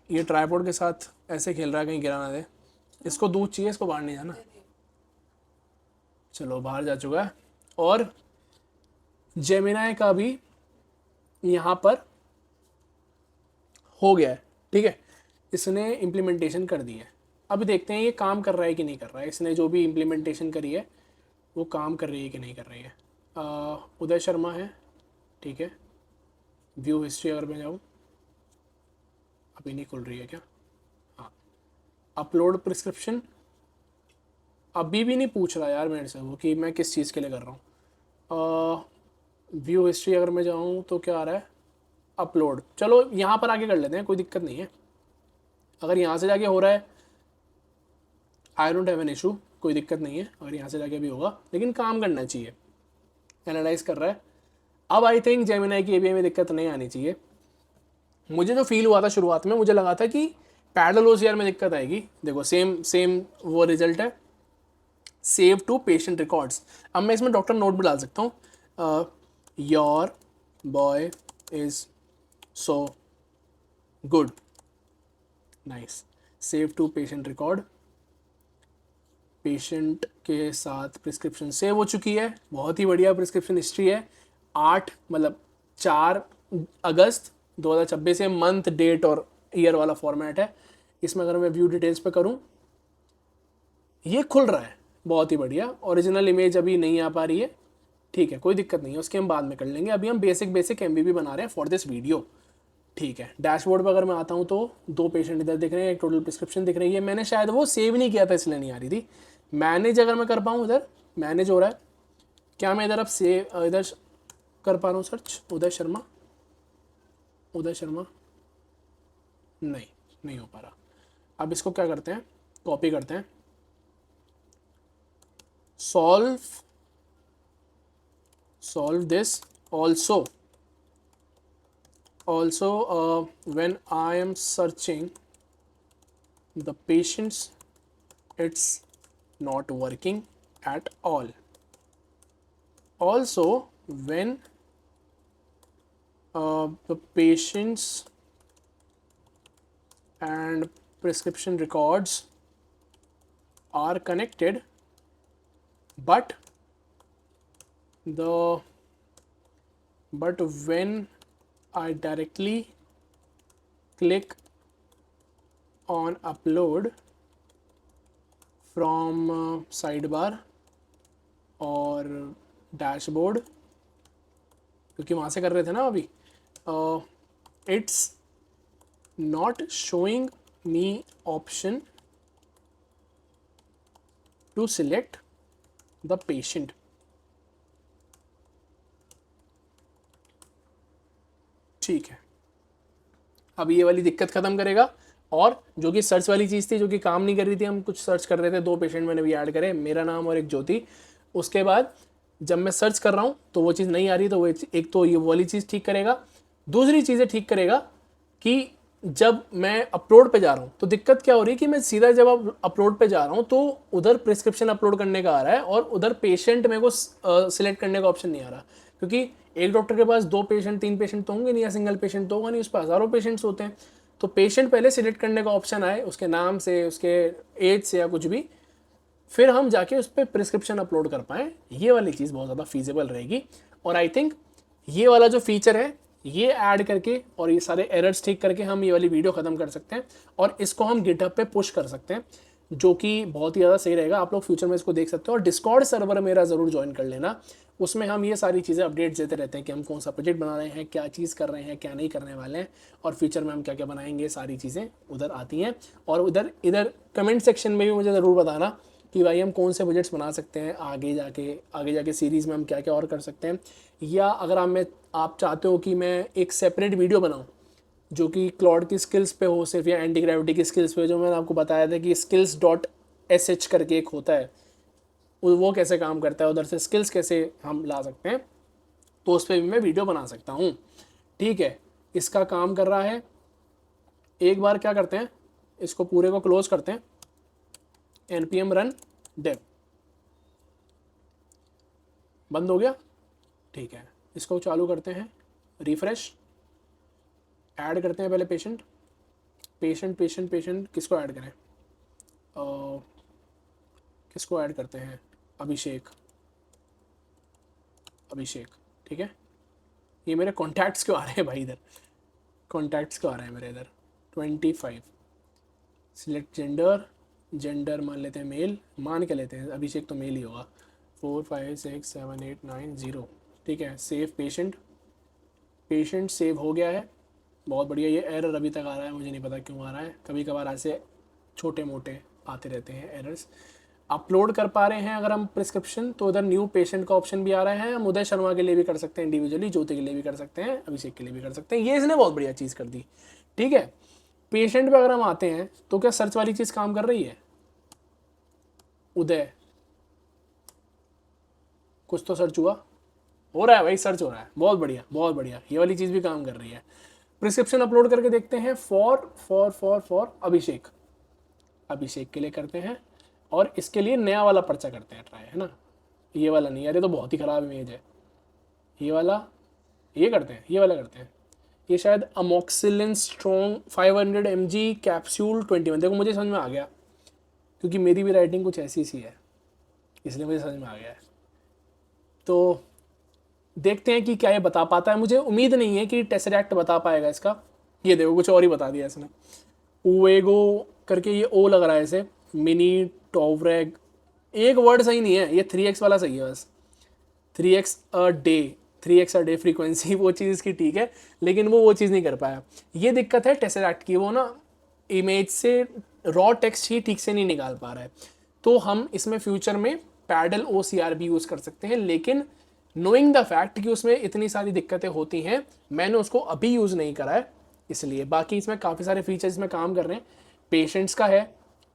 ये ट्राईपॉड के साथ ऐसे खेल रहा है कहीं गिरा ना दे। इसको दूध चाहिए, इसको बाहर नहीं जाना। चलो बाहर जा चुका है। और जेमिनाई का भी यहाँ पर हो गया है, ठीक है, इसने इम्प्लीमेंटेशन कर दी है। अभी देखते हैं ये काम कर रहा है कि नहीं कर रहा है। इसने जो भी इम्प्लीमेंटेशन करी है वो काम कर रही है कि नहीं कर रही है। उदय शर्मा है, ठीक है। व्यू हिस्ट्री अगर मैं जाऊँ, अभी नहीं खुल रही है क्या? हाँ, अपलोड प्रिस्क्रिप्शन, अभी भी नहीं पूछ रहा यार मेरे से वो कि मैं किस चीज़ के लिए कर रहा हूँ। व्यू हिस्ट्री अगर मैं जाऊँ तो क्या आ रहा है? अपलोड। चलो यहाँ पर आगे कर लेते हैं, कोई दिक्कत नहीं है। अगर यहाँ से जाके हो रहा है, I don't have an issue, कोई दिक्कत नहीं है। अगर यहाँ से जाके भी होगा, लेकिन काम करना चाहिए। एनालाइज कर रहा है। अब आई थिंक जेमिनाई की एपीआई में दिक्कत नहीं आनी चाहिए। मुझे जो फील हुआ था शुरुआत में, मुझे लगा था कि पैरेलल ओसीआर में दिक्कत आएगी। देखो सेम सेम वो रिजल्ट है, सेव टू पेशेंट रिकॉर्ड्स। अब मैं इसमें डॉक्टर नोट भी डाल सकता हूँ, your boy is so good, nice, save to patient record. Patient के साथ प्रिस्क्रिप्शन सेव हो चुकी है, बहुत ही बढ़िया प्रिस्क्रिप्शन हिस्ट्री है। 4 अगस्त 2026 से मंथ, डेट और ईयर वाला फॉर्मेट है। इसमें अगर मैं व्यू डिटेल्स पे करूं, ये खुल रहा है, बहुत ही बढ़िया। ओरिजिनल इमेज अभी नहीं आ पा रही है, ठीक है, कोई दिक्कत नहीं है, उसके हम बाद में कर लेंगे। अभी हम बेसिक एमबीबी बना रहे हैं फॉर दिस वीडियो, ठीक है। डैशबोर्ड पर अगर मैं आता हूँ तो 2 पेशेंट इधर दिख रहे हैं, एक टोटल प्रिस्क्रिप्शन दिख रही है। मैंने शायद वो सेव नहीं किया था इसलिए नहीं आ रही थी। मैनेज अगर मैं कर पाऊँ, इधर मैनेज हो रहा है क्या? मैं इधर अब सेव इधर कर पा रहा हूँ सर्च? उदय शर्मा, उदय शर्मा, नहीं हो पा रहा। अब इसको क्या करते हैं, कॉपी करते हैं, solve this also when I am searching the patients, it's not working at all. Also when the patients and prescription records are connected, but when I directly click on upload from sidebar और dashboard, क्योंकि वहाँ से कर रहे थे ना अभी, it's not showing me option to select the patient. ठीक है, अब ये वाली दिक्कत ख़त्म करेगा। और जो कि सर्च वाली चीज़ थी, जो कि काम नहीं कर रही थी, हम कुछ सर्च कर रहे थे, 2 पेशेंट मैंने भी ऐड करे, मेरा नाम और एक ज्योति। उसके बाद जब मैं सर्च कर रहा हूँ तो वो चीज़ नहीं आ रही, तो वो एक तो ये वाली चीज़ ठीक करेगा। दूसरी चीज़ें ठीक करेगा कि जब मैं अपलोड पे जा रहा हूँ तो दिक्कत क्या हो रही है कि मैं सीधा जब अपलोड पे जा रहा हूँ तो उधर प्रिस्क्रिप्शन अपलोड करने का आ रहा है और उधर पेशेंट मेरे को सिलेक्ट करने का ऑप्शन नहीं आ रहा, क्योंकि एक डॉक्टर के पास 2 पेशेंट 3 पेशेंट तो होंगे नहीं, या सिंगल पेशेंट तो होगा नहीं, उस पर हज़ारों पेशेंट्स होते हैं। तो पेशेंट पहले सिलेक्ट करने का ऑप्शन आए, उसके नाम से, उसके एज से या कुछ भी, फिर हम जाके उस पर प्रिस्क्रिप्शन अपलोड कर पाएँ। ये वाली चीज़ बहुत ज़्यादा फीजिबल रहेगी। और आई थिंक ये वाला जो फीचर है ये ऐड करके और ये सारे एरर्स ठीक करके हम ये वाली वीडियो ख़त्म कर सकते हैं और इसको हम गिटहब पे पुश कर सकते हैं, जो कि बहुत ही ज़्यादा सही रहेगा। आप लोग फ्यूचर में इसको देख सकते हो। और डिस्कॉर्ड सर्वर मेरा ज़रूर ज्वाइन कर लेना, उसमें हम ये सारी चीज़ें अपडेट्स देते रहते हैं कि हम कौन सा प्रोजेक्ट बना रहे हैं, क्या चीज़ कर रहे हैं, क्या नहीं करने वाले हैं, और फ्यूचर में हम क्या क्या बनाएंगे, सारी चीज़ें उधर आती हैं। और इधर कमेंट सेक्शन में भी मुझे ज़रूर बताना कि भाई हम कौन से प्रोजेक्ट्स बना सकते हैं आगे जाके सीरीज़ में हम क्या क्या और कर सकते हैं। या अगर आप चाहते हो कि मैं एक सेपरेट वीडियो बनाऊं जो कि क्लॉड की स्किल्स पे हो सिर्फ, या एंटी ग्रेविटी की स्किल्स पे, जो मैंने आपको बताया था कि skills.sh करके एक होता है, वो कैसे काम करता है, उधर से स्किल्स कैसे हम ला सकते हैं, तो उस पर भी मैं वीडियो बना सकता हूँ। ठीक है, इसका काम कर रहा है। एक बार क्या करते हैं, इसको पूरे को क्लोज करते हैं, npm run dev, बंद हो गया। ठीक है, इसको चालू करते हैं, रिफ्रेश, ऐड करते हैं पहले पेशेंट। किसको ऐड करें, किसको ऐड करते हैं, अभिषेक। ठीक है, ये मेरे कॉन्टैक्ट्स क्यों आ रहे हैं भाई, इधर कॉन्टैक्ट्स क्यों आ रहे हैं मेरे इधर। 25 सिलेक्ट जेंडर मान लेते हैं मेल, मान के लेते हैं, अभिषेक तो मेल ही होगा। 4 5 6 7 8 9 0। ठीक है, सेव पेशेंट सेव हो गया है, बहुत बढ़िया। ये एरर अभी तक आ रहा है, मुझे नहीं पता क्यों आ रहा है, कभी कभार ऐसे छोटे मोटे आते रहते हैं एरर्स। अपलोड कर पा रहे हैं अगर हम प्रिस्क्रिप्शन, तो उधर न्यू पेशेंट का ऑप्शन भी आ रहा है। हम उदय शर्मा के लिए भी कर सकते हैं इंडिविजुअली, ज्योति के लिए भी कर सकते हैं, अभिषेक के लिए भी कर सकते हैं। ये इसने बहुत बढ़िया चीज़ कर दी। ठीक है, पेशेंट पे अगर हम आते हैं तो क्या सर्च वाली चीज़ काम कर रही है, उदय, कुछ तो सर्च हो रहा है भाई, सर्च हो रहा है, बहुत बढ़िया। ये वाली चीज़ भी काम कर रही है। प्रिस्क्रिप्शन अपलोड करके देखते हैं, फॉर अभिषेक के लिए करते हैं, और इसके लिए नया वाला पर्चा करते हैं ट्राई, है ना। ये वाला नहीं, अरे तो बहुत ही ख़राब इमेज है ये वाला। ये करते हैं, ये वाला करते हैं। ये शायद अमोक्सिलिन स्ट्रॉन्ग 500 mg कैप्सूल 21। देखो मुझे समझ में आ गया, क्योंकि मेरी भी राइटिंग कुछ ऐसी सी है, इसलिए मुझे समझ में आ गया है। तो देखते हैं कि क्या ये बता पाता है। मुझे उम्मीद नहीं है कि टेसरैक्ट बता पाएगा इसका। ये देखो कुछ और ही बता दिया इसने, उवेगो करके, ये ओ लग रहा है इसे, मिनी टॉवरेग, एक वर्ड सही नहीं है, ये 3x वाला सही है बस, 3x अ डे फ्रीक्वेंसी, वो चीज़ इसकी ठीक है, लेकिन वो चीज़ नहीं कर पाया। ये दिक्कत है टेसरैक्ट की, वो ना इमेज से रॉ टेक्स्ट ही ठीक से नहीं निकाल पा रहा है। तो हम इसमें फ्यूचर में पैडल OCR भी यूज़ कर सकते हैं, लेकिन नोइंग द फैक्ट कि उसमें इतनी सारी दिक्कतें होती हैं, मैंने उसको अभी यूज़ नहीं करा है इसलिए। बाकी इसमें काफ़ी सारे फीचर्स में काम कर रहे हैं। पेशेंट्स का है,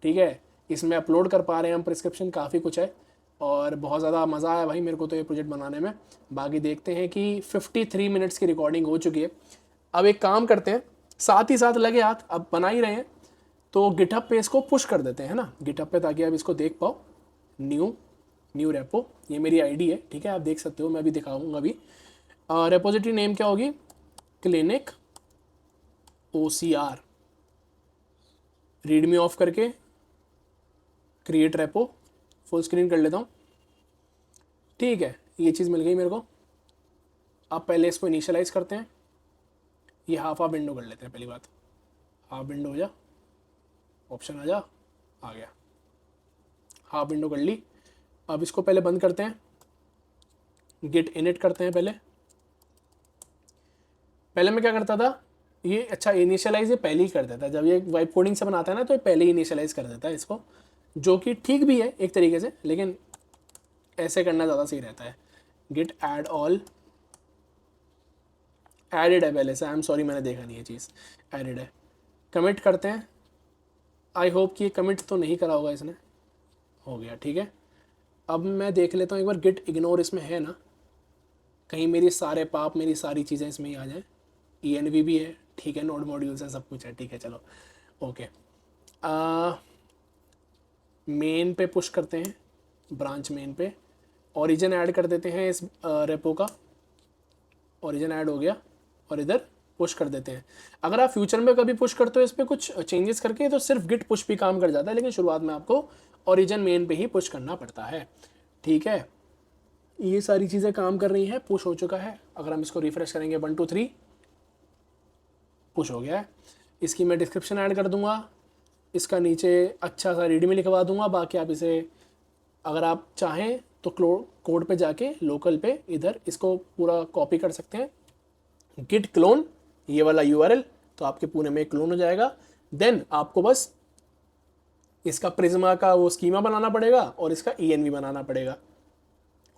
ठीक है, इसमें अपलोड कर पा रहे हैं हम प्रिस्क्रिप्शन, काफ़ी कुछ है, और बहुत ज़्यादा मज़ा आया भाई मेरे को तो ये प्रोजेक्ट बनाने में। बाकी देखते हैं कि 53 मिनट्स की रिकॉर्डिंग हो चुकी है। अब एक काम करते हैं, साथ ही साथ लगे हाथ, अब बना ही रहे हैं तो गिटहब पे इसको पुश कर देते हैं ना, गिटहब पे, ताकि आप इसको देख पाओ। न्यू रेपो, ये मेरी आईडी है, ठीक है, आप देख सकते हो, मैं भी दिखाऊंगा अभी। रेपोजिटरी नेम क्या होगी, क्लिनिक OCR, रीडमी ऑफ करके क्रिएट रेपो, फुल स्क्रीन कर लेता हूँ। ठीक है, ये चीज़ मिल गई मेरे को। अब पहले इसको इनिशियलाइज करते हैं, ये हाफ विंडो कर लेते हैं। पहली बात, हाफ विंडो हो जा, ऑप्शन आ गया, हाफ विंडो कर ली। अब इसको पहले बंद करते हैं, गिट इनिट करते हैं। पहले मैं क्या करता था, ये अच्छा इनिशियलाइज ये पहले ही कर देता है, जब ये वाइप कोडिंग से बनाता है ना तो ये पहले ही इनिशियलाइज कर देता है इसको, जो कि ठीक भी है एक तरीके से, लेकिन ऐसे करना ज़्यादा सही रहता है। गिट ऐड ऑल, एडिड है पहले से, आई एम सॉरी मैंने देखा नहीं ये चीज़, एडिड है। कमिट करते हैं, आई होप कि ये कमिट तो नहीं करा होगा इसने, हो गया, ठीक है। अब मैं देख लेता हूँ एक बार, गिट इग्नोर इसमें है ना, कहीं मेरी सारे पाप, मेरी सारी चीज़ें इसमें ही आ जाए। ENV भी है, ठीक है, नोड मॉड्यूल्स है, सब कुछ है, ठीक है, चलो ओके। मेन पे पुश करते हैं, ब्रांच मेन पे ओरिजिन ऐड कर देते हैं इस रेपो का, ओरिजिन ऐड हो गया, और इधर पुश कर देते हैं। अगर आप फ्यूचर में कभी पुश करते हो इस पर कुछ चेंजेस करके तो सिर्फ गिट पुश भी काम कर जाता है, लेकिन शुरुआत में आपको ओरिजिन मेन पे ही पुश करना पड़ता है। ठीक है, ये सारी चीज़ें काम कर रही हैं, पुश हो चुका है। अगर हम इसको रिफ्रेश करेंगे 1 2 3 पुश हो गया है। इसकी मैं डिस्क्रिप्शन ऐड कर दूंगा, इसका नीचे अच्छा सा रीडमी लिखवा दूंगा। बाकी आप इसे अगर आप चाहें तो कोड पे जाके लोकल पे इधर इसको पूरा कॉपी कर सकते हैं, गिट क्लोन ये वाला URL, तो आपके पूरे में क्लोन हो जाएगा। देन आपको बस इसका प्रिज्मा का वो स्कीमा बनाना पड़ेगा और इसका ENV बनाना पड़ेगा,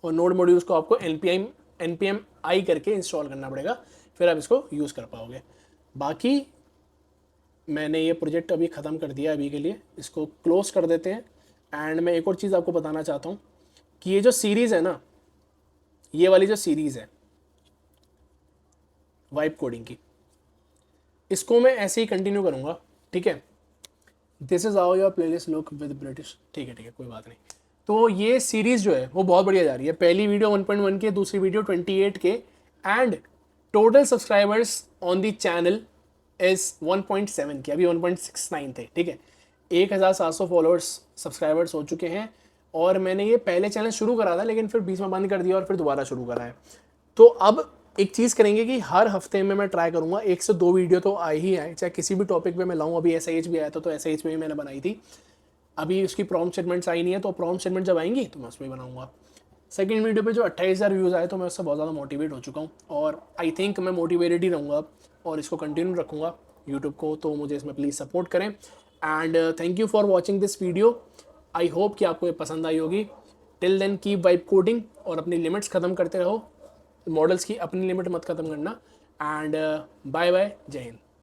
और नोड मॉड्यूल्स को आपको npm i करके इंस्टॉल करना पड़ेगा, फिर आप इसको यूज़ कर पाओगे। बाकी मैंने ये प्रोजेक्ट अभी ख़त्म कर दिया, अभी के लिए इसको क्लोज कर देते हैं। एंड मैं एक और चीज़ आपको बताना चाहता हूँ कि ये जो सीरीज़ है ना, ये वाली जो सीरीज़ है वाइब कोडिंग की, इसको मैं ऐसे ही कंटिन्यू करूँगा। ठीक है, this is how your playlist look with British. ठीक है, कोई बात नहीं। तो ये सीरीज़ जो है वो बहुत बढ़िया जा रही है। पहली वीडियो 1.1 के, दूसरी वीडियो 28 के, and total subscribers on the channel is 1.7 के, अभी 1.69 थे। ठीक है, 1700 फॉलोअर्स सब्सक्राइबर्स हो चुके हैं। और मैंने ये पहले चैनल शुरू करा था, लेकिन फिर बीच में बंद कर दिया और फिर दोबारा शुरू करा है। तो अब एक चीज़ करेंगे कि हर हफ्ते में मैं ट्राई करूँगा 1 से 2 वीडियो तो आई ही आए, चाहे किसी भी टॉपिक पे मैं लाऊँ। अभी SIH भी आया था, तो SIH में भी मैंने बनाई थी। अभी उसकी प्रॉम्प्ट स्टेटमेंट्स आई नहीं है, तो प्रॉम्प्ट स्टेटमेंट जब आएंगी तो मैं उसमें बनाऊंगा। सेकंड वीडियो पे जो 28,000 व्यूज़ आए, तो मैं उससे बहुत ज़्यादा मोटिवेट हो चुका हूँ, और आई थिंक मैं मोटिवेटेड ही रहूँगा और इसको कंटिन्यू रखूँगा यूट्यूब को। तो मुझे इसमें प्लीज़ सपोर्ट करें। And thank you for watching this video. I hope कि आपको ये पसंद आई होगी। Till then keep vibe coding, और अपनी लिमिट्स ख़त्म करते रहो, मॉडल्स की अपनी लिमिट मत ख़त्म करना। एंड बाय बाय, जय हिंद।